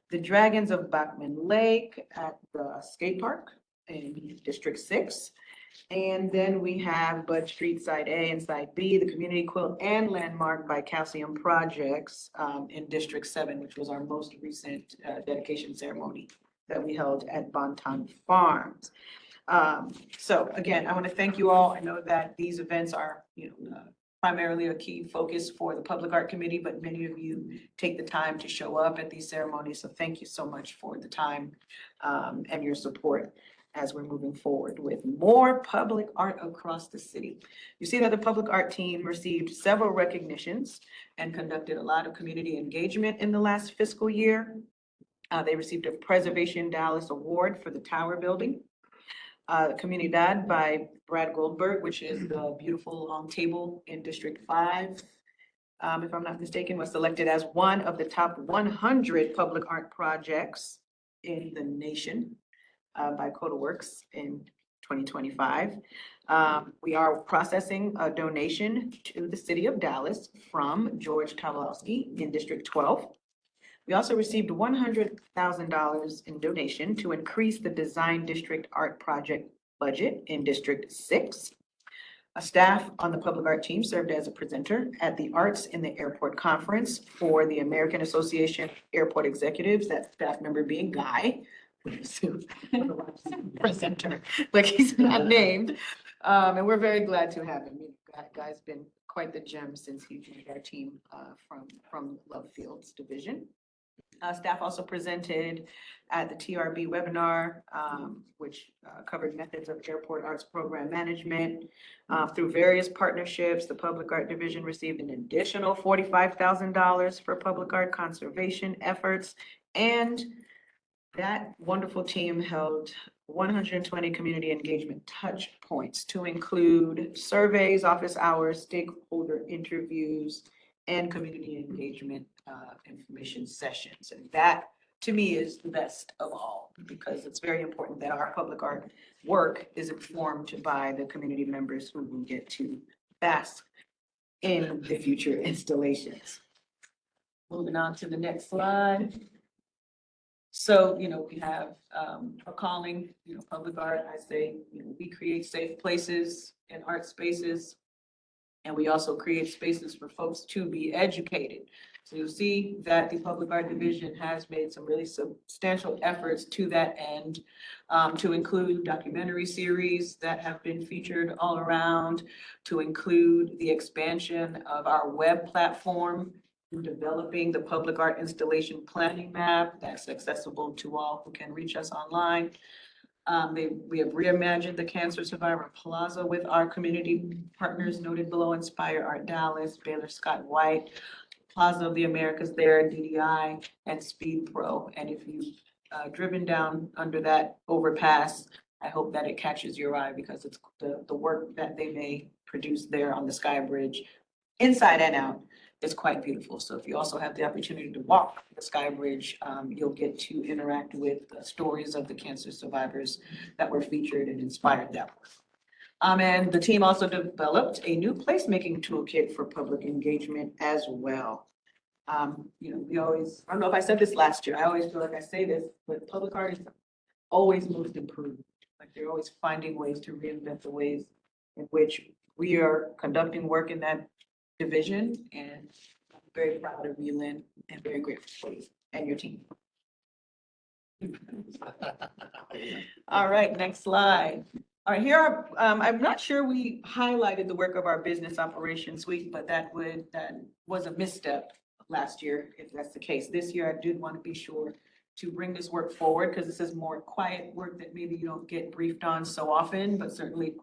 The Dragons of Bachman Lake at the skate park in District 6. And then we have Bud Street Side A and Side B, the Community Quilt and Landmark by Calcium Projects in District 7, which was our most recent dedication ceremony that we held at Bonton Farms. So again, I want to thank you all. I know that these events are, primarily a key focus for the Public Art Committee, but many of you take the time to show up at these ceremonies. So thank you so much for the time and your support as we're moving forward with more public art across the city. You see that the Public Art team received several recognitions and conducted a lot of community engagement in the last fiscal year. They received a Preservation Dallas Award for the Tower Building. Comunidad by Brad Goldberg, which is the beautiful long table in District 5, if I'm not mistaken, was selected as one of the top 100 public art projects in the nation by CodaWorks in 2025. We are processing a donation to the city of Dallas from George Tawalowski in District 12. We also received $100,000 in donation to increase the Design District Art Project budget in District 6. A staff on the Public Art team served as a presenter at the Arts in the Airport Conference for the American Association of Airport Executives, that staff member being Guy, presenter, like he's not named. And we're very glad to have him. Guy's been quite the gem since he joined our team from Love Fields Division. Staff also presented at the TRB webinar, which covered methods of airport arts program management. Through various partnerships, the Public Art Division received an additional $45,000 for public art conservation efforts. And that wonderful team held 120 community engagement touch points to include surveys, office hours, stakeholder interviews, and community engagement information sessions. And that, to me, is the best of all, because it's very important that our public art work is informed by the community members who will get to bask in the future installations. Moving on to the next slide. So, we have a calling, public art, I say, we create safe places and art spaces. And we also create spaces for folks to be educated. So you'll see that the Public Art Division has made some really substantial efforts to that end, to include documentary series that have been featured all around, to include the expansion of our web platform, developing the public art installation planning map that's accessible to all who can reach us online. We have reimagined the Cancer Survivor Plaza with our community partners noted below: Inspire Art Dallas, Baylor Scott White, Plaza of the Americas there, DDI, and Speed Pro. And if you've driven down under that overpass, I hope that it catches your eye, because it's the work that they may produce there on the Sky Bridge, inside and out, is quite beautiful. So if you also have the opportunity to walk the Sky Bridge, you'll get to interact with stories of the cancer survivors that were featured and inspired that work. And the team also developed a new placemaking toolkit for public engagement as well. We always, I don't know if I said this last year, I always feel like I say this, but public art is always most improved. Like, they're always finding ways to reinvent the ways in which we are conducting work in that division, and I'm very proud of you, Lynn, and very grateful for you and your team. All right, next slide. All right, here are, I'm not sure we highlighted the work of our business operations week, but that was a misstep last year, if that's the case. This year, I did want to be sure to bring this work forward, because this is more quiet work that maybe you don't get briefed on so often, but certainly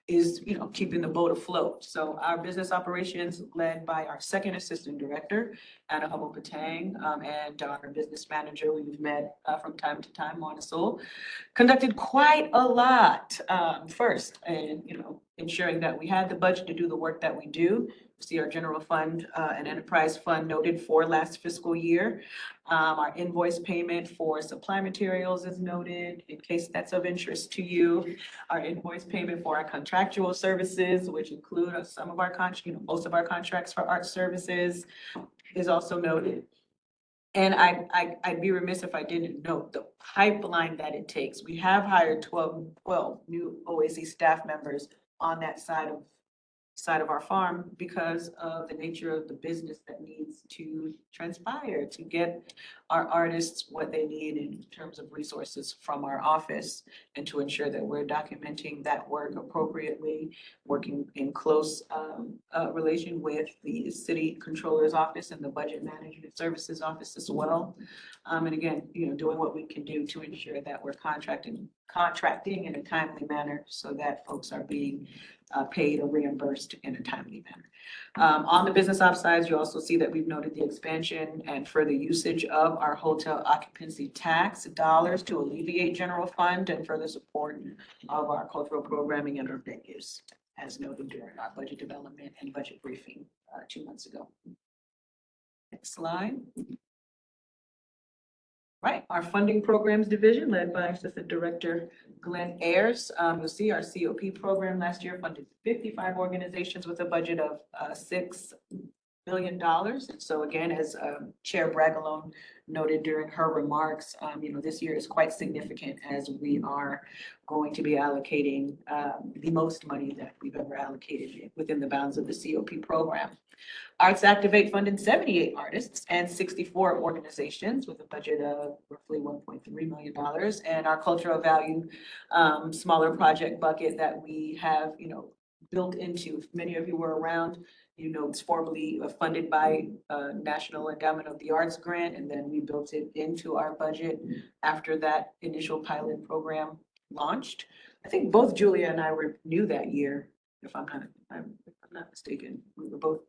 is, keeping the boat afloat. So our business operations, led by our second assistant director, Anna Hubble-Patang, and our business manager, we've met from time to time, Mona Soul, conducted quite a lot first, and ensuring that we had the budget to do the work that we do. See our general fund and enterprise fund noted for last fiscal year. Our invoice payment for supply materials is noted, in case that's of interest to you. Our invoice payment for our contractual services, which include some of our most of our contracts for art services, is also noted. And I'd be remiss if I didn't note the pipeline that it takes. We have hired 12 new OAC staff members on that side of our farm, because of the nature of the business that needs to transpire to get our artists what they need in terms of resources from our office, and to ensure that we're documenting that work appropriately, working in close relation with the city controller's office and the budget management services office as well. And again, doing what we can do to ensure that we're contracting in a timely manner, so that folks are being paid or reimbursed in a timely manner. On the business ops side, you also see that we've noted the expansion and further usage of our hotel occupancy tax dollars to alleviate general fund and further support of our cultural programming and our venues, as noted during our budget development and budget briefing 2 months ago. Next slide. Right, our funding programs division, led by Assistant Director Glenn Ayers. You'll see our COP program last year funded 55 organizations with a budget of $6 million. And so again, as Chair Bragalone noted during her remarks, this year is quite significant, as we are going to be allocating the most money that we've ever allocated within the bounds of the COP program. Arts Activate funded 78 artists and 64 organizations with a budget of roughly $1.3 million. And our cultural value smaller project bucket that we have, built into, if many of you were around, it's formally funded by National Endowment of the Arts grant, and then we built it into our budget after that initial pilot program launched. I think both Julia and I were new that year, if I'm not mistaken. We were both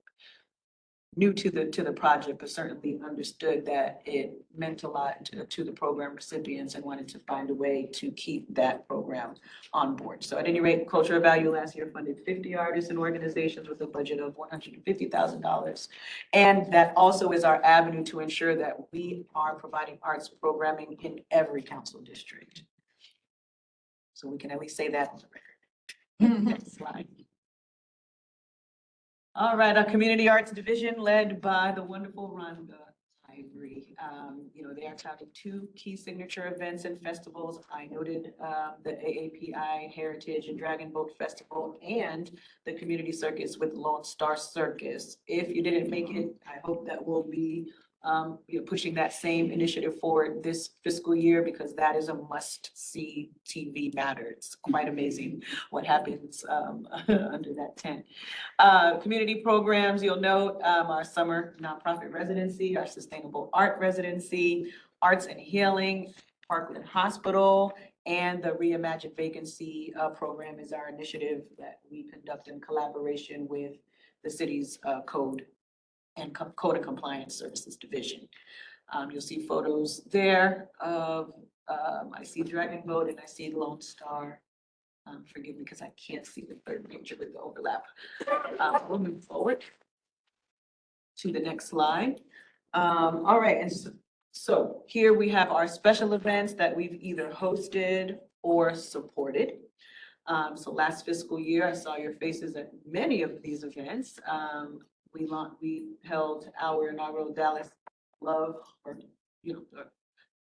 new to the project, but certainly understood that it meant a lot to the program recipients, and wanted to find a way to keep that program on board. So at any rate, Cultural Value last year funded 50 artists and organizations with a budget of $150,000. And that also is our avenue to ensure that we are providing arts programming in every council district. So we can at least say that on the record. Next slide. All right, our Community Arts Division, led by the wonderful Rhonda Library. They are having two key signature events and festivals. I noted the AAPI Heritage and Dragon Boat Festival and the Community Circus with Lone Star Circus. If you didn't make it, I hope that we'll be pushing that same initiative forward this fiscal year, because that is a must-see TV matter. It's quite amazing what happens under that tent. Community programs, you'll note our summer nonprofit residency, our sustainable art residency, arts and healing, Parkland Hospital, and the Reimagine Vacancy program is our initiative that we conduct in collaboration with the city's code and Code of Compliance Services Division. You'll see photos there of, I see Dragon Boat and I see Lone Star. Forgive me because I can't see the third picture with the overlap. We'll move forward to the next slide. All right, and so here we have our special events that we've either hosted or supported. So last fiscal year, I saw your faces at many of these events. We held our inaugural Dallas Love, or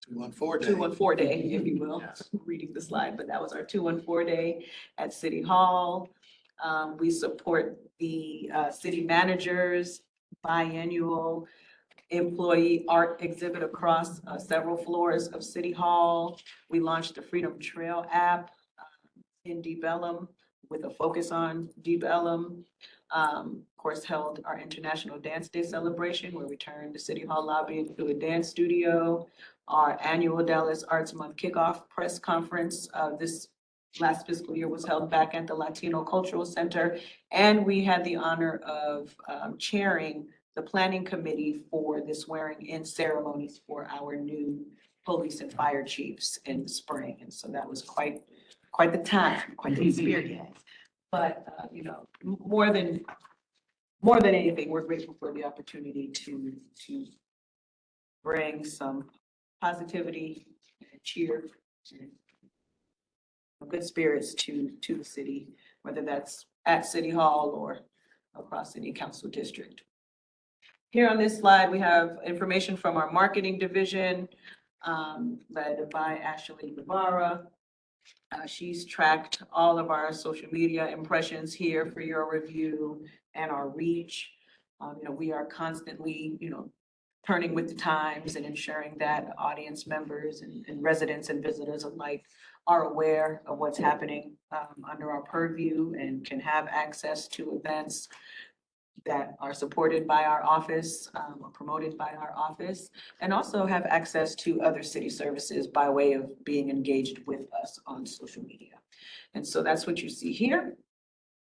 214 Day. 214 Day, if you will. Reading the slide, but that was our 214 Day at City Hall. We support the city managers biannual employee art exhibit across several floors of City Hall. We launched the Freedom Trail app in Deep Ellum with a focus on Deep Ellum. Of course, held our International Dance Day celebration where we turned the City Hall lobby into a dance studio. Our annual Dallas Arts Month kickoff press conference this last fiscal year was held back at the Latino Cultural Center. And we had the honor of chairing the planning committee for the swearing in ceremonies for our new police and fire chiefs in the spring. And so that was quite the time, quite the experience. But, more than anything, we're grateful for the opportunity to bring some positivity and cheer and good spirits to the city, whether that's at City Hall or across City Council District. Here on this slide, we have information from our marketing division, led by Ashley Guevara. She's tracked all of our social media impressions here for your review and our reach. We are constantly, turning with the times and ensuring that audience members and residents and visitors alike are aware of what's happening under our purview and can have access to events that are supported by our office, or promoted by our office, and also have access to other city services by way of being engaged with us on social media. And so that's what you see here.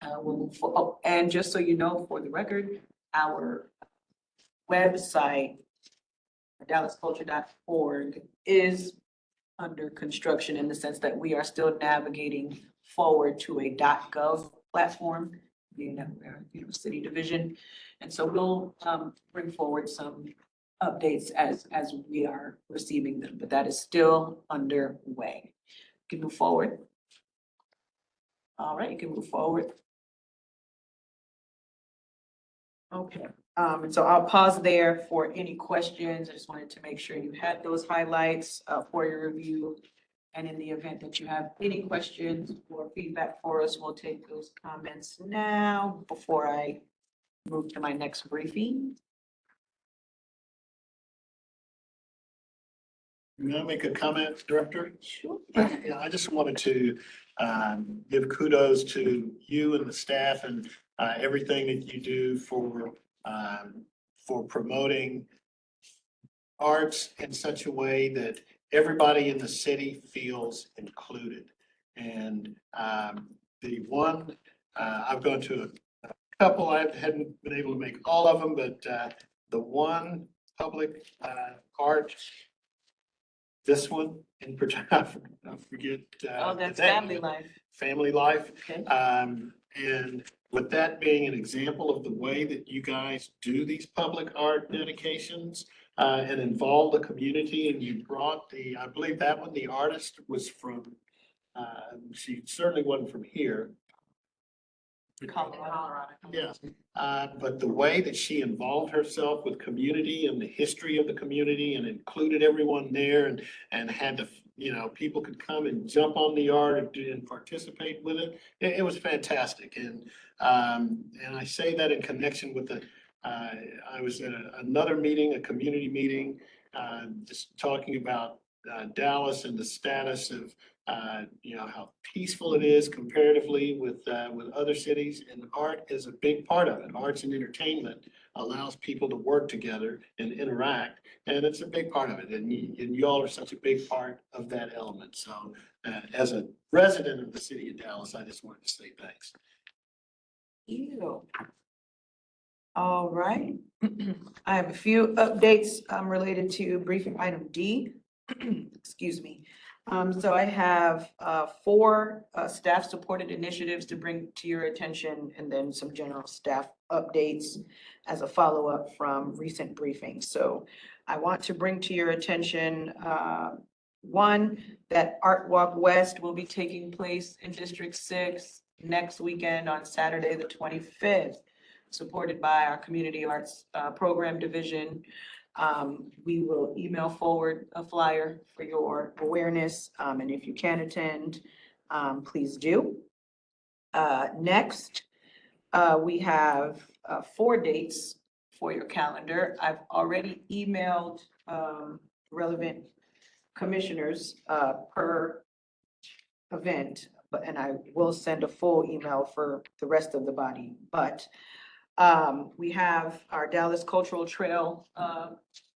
And just so you know, for the record, our website, dallasculture.org, is under construction in the sense that we are still navigating forward to a .gov platform, being that we're city division. And so we'll bring forward some updates as we are receiving them, but that is still underway. You can move forward. All right, you can move forward. Okay, so I'll pause there for any questions. I just wanted to make sure you had those highlights for your review. And in the event that you have any questions or feedback for us, we'll take those comments now before I move to my next briefing. May I make a comment, Director? Sure. Yeah, I just wanted to give kudos to you and the staff and everything that you do for promoting arts in such a way that everybody in the city feels included. And the one, I've gone to a couple, I hadn't been able to make all of them, but the one public art, this one in particular, I forget. Oh, that's the name. Family Life. Family Life. Okay. And with that being an example of the way that you guys do these public art dedications and involve the community, and you brought I believe that one, the artist was from, she certainly wasn't from here. Colorado. Yes, but the way that she involved herself with community and the history of the community and included everyone there and had the, people could come and jump on the yard and participate with it. It was fantastic. And I say that in connection with I was at another meeting, a community meeting, just talking about Dallas and the status of how peaceful it is comparatively with other cities, and art is a big part of it. Arts and entertainment allows people to work together and interact, and it's a big part of it. And you all are such a big part of that element. So, as a resident of the city of Dallas, I just wanted to say thanks. You. All right. I have a few updates related to briefing item D. Excuse me. So I have 4 staff-supported initiatives to bring to your attention, and then some general staff updates as a follow-up from recent briefings. So I want to bring to your attention, 1, that Art Walk West will be taking place in District 6 next weekend on Saturday, the 25th, supported by our Community Arts Program Division. We will email forward a flyer for your awareness, and if you can attend, please do. Next, we have 4 dates for your calendar. I've already emailed relevant commissioners per event, and I will send a full email for the rest of the body. But we have our Dallas Cultural Trail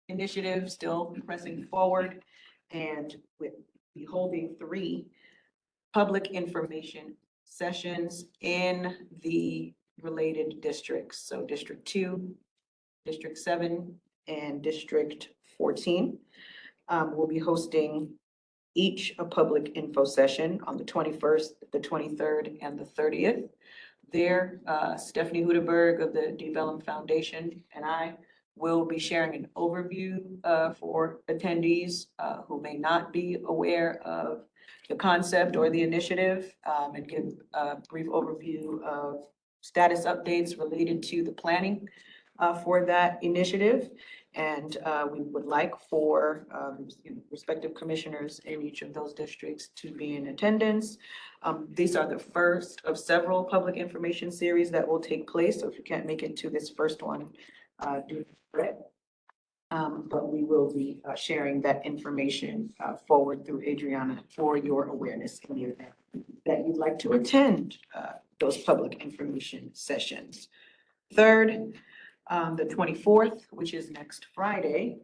initiative still pressing forward, and we'll be holding 3 public information sessions in the related districts. So District 2, District 7, and District 14. We'll be hosting each a public info session on the 21st, the 23rd, and the 30th. There, Stephanie Hudeberg of the D. Bellum Foundation and I will be sharing an overview for attendees who may not be aware of the concept or the initiative, and give a brief overview of status updates related to the planning for that initiative. And we would like for respective commissioners in each of those districts to be in attendance. These are the first of several public information series that will take place. So if you can't make it to this first one, do it. But we will be sharing that information forward through Adriana for your awareness in the event that you'd like to attend those public information sessions. Third, the 24th, which is next Friday,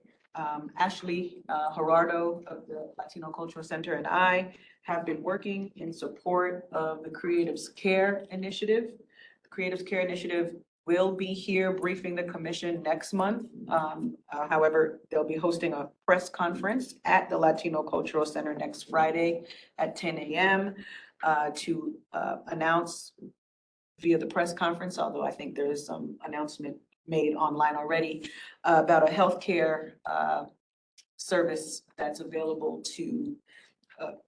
Ashley Gerardo of the Latino Cultural Center and I have been working in support of the Creatives Care Initiative. The Creatives Care Initiative will be here briefing the commission next month. However, they'll be hosting a press conference at the Latino Cultural Center next Friday at 10 a.m. To announce via the press conference, although I think there is some announcement made online already about a healthcare service that's available to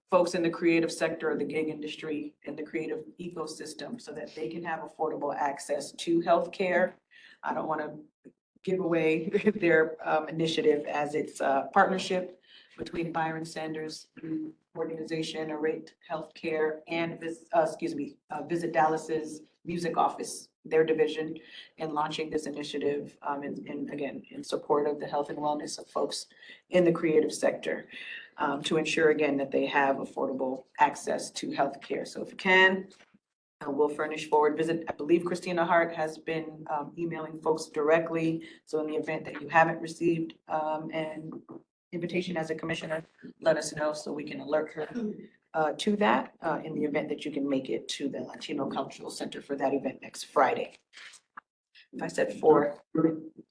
folks in the creative sector, the gig industry, and the creative ecosystem, so that they can have affordable access to healthcare. I don't want to give away their initiative, as it's a partnership between Byron Sanders organization, Arate Healthcare, and Visit Dallas's music office, their division, in launching this initiative, and again, in support of the health and wellness of folks in the creative sector, to ensure again that they have affordable access to healthcare. So if you can, we'll furnish forward visit. I believe Christina Hart has been emailing folks directly. So in the event that you haven't received an invitation as a commissioner, let us know so we can alert her to that in the event that you can make it to the Latino Cultural Center for that event next Friday. If I said 4,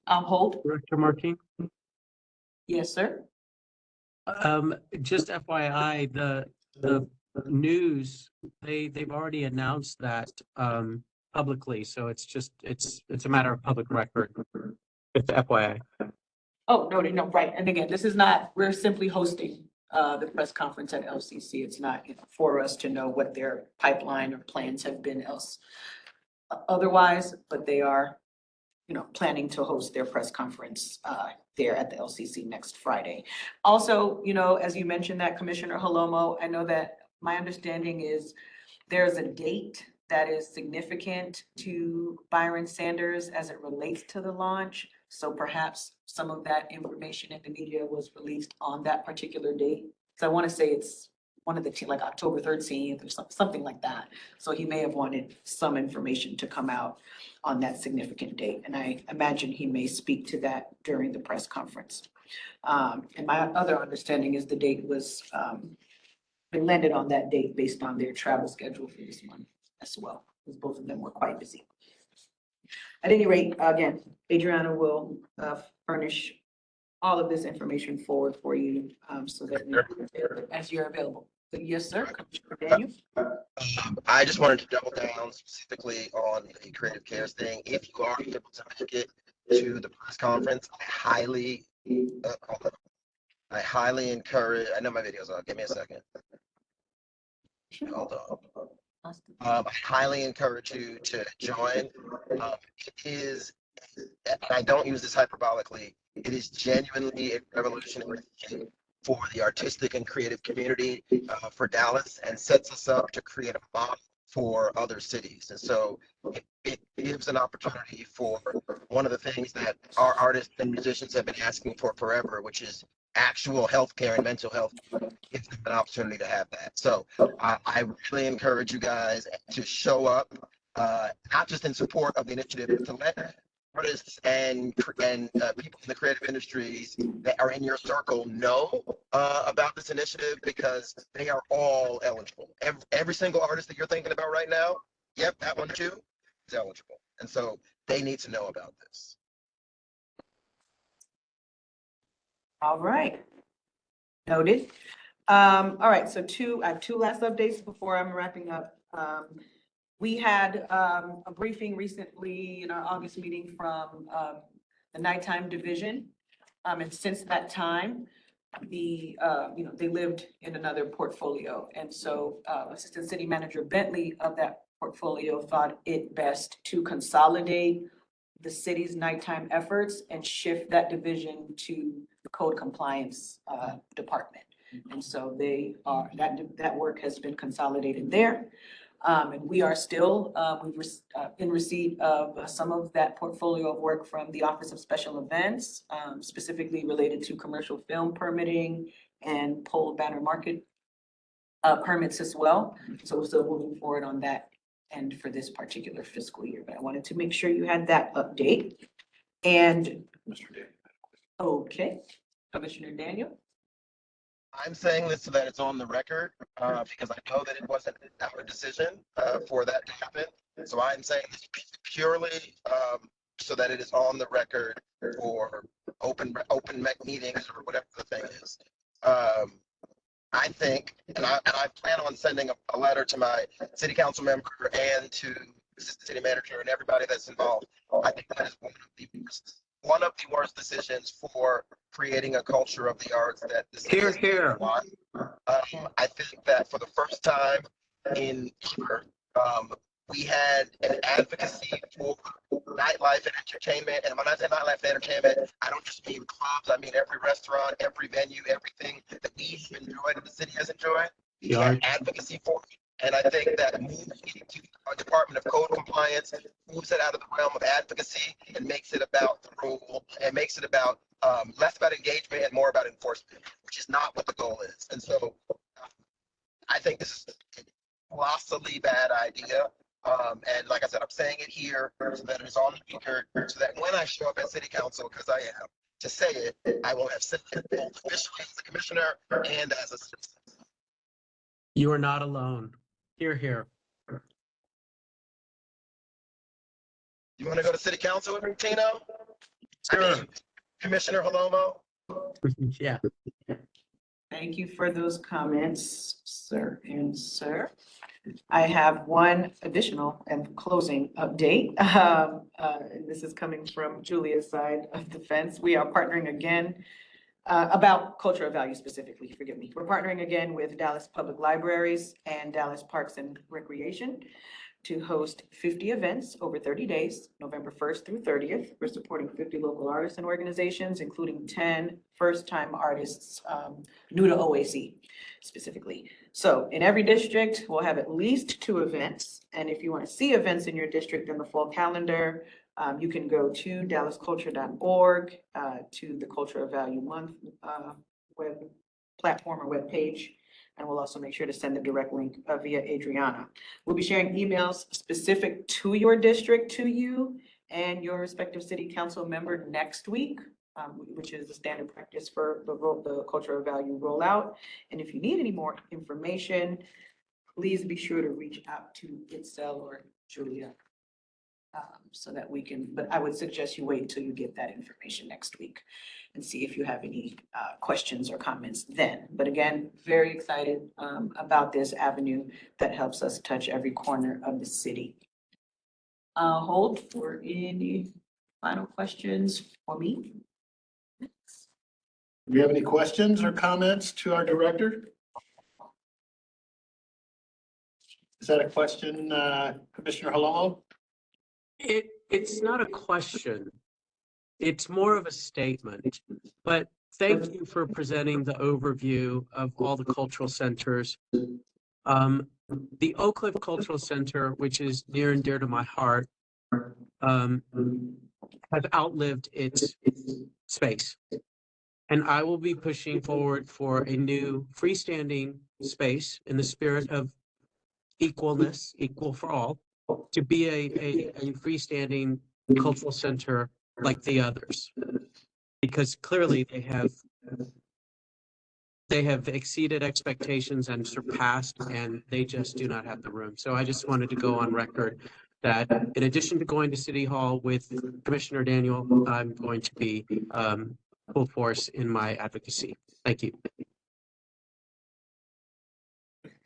I'll hold. Director Martin? Yes, sir. Just FYI, the news, they've already announced that publicly, so it's a matter of public record. It's FYI. Oh, no, right. And again, this is not, we're simply hosting the press conference at LCC. It's not for us to know what their pipeline or plans have been otherwise, but they are, planning to host their press conference there at the LCC next Friday. Also, as you mentioned that, Commissioner Halomo, I know that my understanding is there's a date that is significant to Byron Sanders as it relates to the launch. So perhaps some of that information in the media was released on that particular date. So I want to say it's one of the, like October 13th or something like that. So he may have wanted some information to come out on that significant date. And I imagine he may speak to that during the press conference. And my other understanding is the date was, they landed on that date based on their travel schedule for this month as well, because both of them were quite busy. At any rate, again, Adriana will furnish all of this information forward for you so that as you're available. But yes, sir. Commissioner Daniel? I just wanted to double down specifically on the Creative Cares thing. If you are able to make it to the press conference, I highly encourage, I know my video's on, give me a second. Hold on. I highly encourage you to join. It is, and I don't use this hyperbolically, it is genuinely a revolutionary thing for the artistic and creative community for Dallas, and sets us up to create a model for other cities. And so it gives an opportunity for one of the things that our artists and musicians have been asking for forever, which is actual healthcare and mental health. Gives them an opportunity to have that. So I really encourage you guys to show up, not just in support of the initiative, but to let artists and people in the creative industries that are in your circle know about this initiative, because they are all eligible. Every single artist that you're thinking about right now, yep, that one too, is eligible. And so they need to know about this. All right. Noted. All right, so I have two last updates before I'm wrapping up. We had a briefing recently in our August meeting from the nighttime division. And since that time, they lived in another portfolio. And so Assistant City Manager Bentley of that portfolio thought it best to consolidate the city's nighttime efforts and shift that division to the code compliance department. And so that work has been consolidated there. And we are still in receipt of some of that portfolio of work from the Office of Special Events, specifically related to commercial film permitting and pole banner market permits as well. So we're still moving forward on that end for this particular fiscal year, but I wanted to make sure you had that update. And Mr. Daniel. Okay, Commissioner Daniel. I'm saying this so that it's on the record, because I know that it wasn't our decision for that to happen. So I'm saying this purely so that it is on the record for open meetings or whatever the thing is. I think, and I plan on sending a letter to my city council member and to the city manager and everybody that's involved. I think that is one of the worst decisions for creating a culture of the arts that the city has won. I think that for the first time in ever, we had an advocacy for nightlife and entertainment. And when I say nightlife and entertainment, I don't just mean clubs. I mean every restaurant, every venue, everything that we have enjoyed and the city has enjoyed. We had advocacy for it. And I think that moving to our Department of Code Compliance moves it out of the realm of advocacy and makes it about the rule, and makes it about less about engagement and more about enforcement, which is not what the goal is. And so I think this is a colossally bad idea. And like I said, I'm saying it here so that it is on the record, so that when I show up at City Council, because I am, to say it, I will have said it both officially as a commissioner and as a citizen. You are not alone. Hear, hear. You want to go to City Council with me, Tino? Sure. Commissioner Halomo? Yeah. Thank you for those comments, sir and sir. I have one additional and closing update. And this is coming from Julia's side of the fence. We are partnering again about cultural value specifically, forgive me. We're partnering again with Dallas Public Libraries and Dallas Parks and Recreation to host 50 events over 30 days, November 1st through 30th. We're supporting 50 local artists and organizations, including 10 first-time artists new to OAC specifically. So in every district, we'll have at least 2 events. And if you want to see events in your district in the fall calendar, you can go to dallasculture.org, to the Culture of Value Month web platform or web page. And we'll also make sure to send the direct link via Adriana. We'll be sharing emails specific to your district to you and your respective city council member next week, which is the standard practice for the Culture of Value rollout. And if you need any more information, please be sure to reach out to Itzel or Julia so that we can, but I would suggest you wait until you get that information next week and see if you have any questions or comments then. But again, very excited about this avenue that helps us touch every corner of the city. Hold for any final questions for me. Do you have any questions or comments to our director? Is that a question, Commissioner Halomo? It's not a question. It's more of a statement, but thank you for presenting the overview of all the cultural centers. The Oak Cliff Cultural Center, which is near and dear to my heart, has outlived its space. And I will be pushing forward for a new freestanding space in the spirit of equalness, equal for all, to be a freestanding cultural center like the others, because clearly they have exceeded expectations and surpassed, and they just do not have the room. So I just wanted to go on record that in addition to going to City Hall with Commissioner Daniel, I'm going to be full force in my advocacy. Thank you.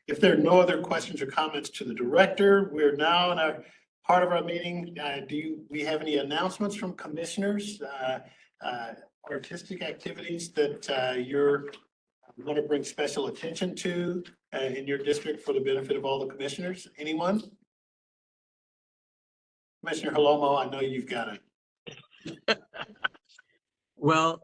If there are no other questions or comments to the director, we're now in our part of our meeting. We have any announcements from commissioners, artistic activities that you're want to bring special attention to in your district for the benefit of all the commissioners? Anyone? Commissioner Halomo, I know you've got it. Well,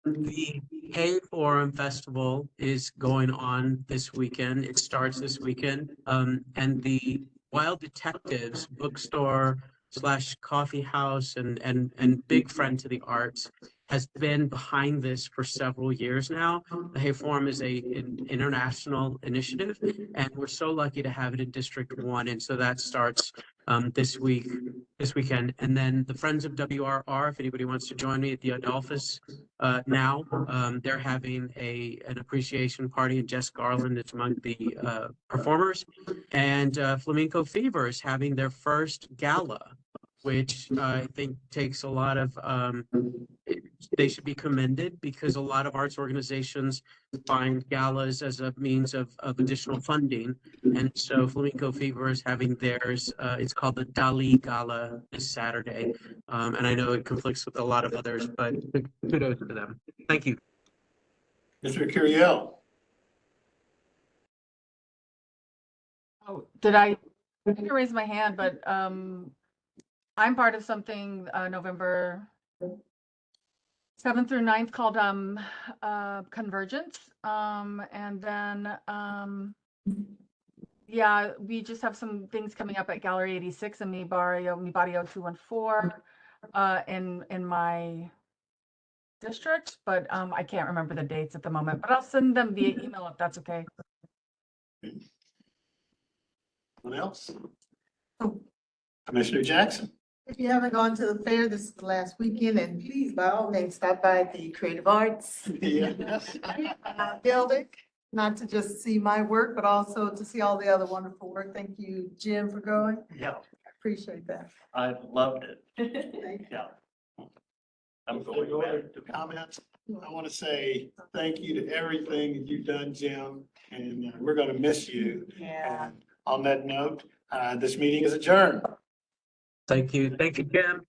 the Hay Forum Festival is going on this weekend. It starts this weekend. And the Wild Detectives bookstore / coffee house and big friend to the arts has been behind this for several years now. The Hay Forum is an international initiative, and we're so lucky to have it in District 1. And so that starts this weekend. And then the Friends of WRR, if anybody wants to join me at the Adolphus now, they're having an appreciation party, and Jess Garland is among the performers. And Flamenco Fever is having their first gala, which I think takes a lot of, they should be commended, because a lot of arts organizations find galas as a means of additional funding. And so Flamenco Fever is having theirs. It's called the Dali Gala this Saturday. And I know it conflicts with a lot of others, but kudos to them. Thank you. Mr. Curiel. Oh, I didn't raise my hand, but I'm part of something November 7th through 9th called Convergence. And then, yeah, we just have some things coming up at Gallery 86 and Mi Barrio 214 in my district, but I can't remember the dates at the moment, but I'll send them via email if that's okay. Anyone else? Commissioner Jackson. If you haven't gone to the fair, this is the last weekend, and please, by all means, stop by the Creative Arts building, not to just see my work, but also to see all the other wonderful work. Thank you, Jim, for going. Yeah, I appreciate that. I loved it. Yeah. I'm Before you order to comments, I want to say thank you to everything that you've done, Jim, and we're going to miss you. Yeah. And on that note, this meeting is adjourned. Thank you. Thank you, Jim.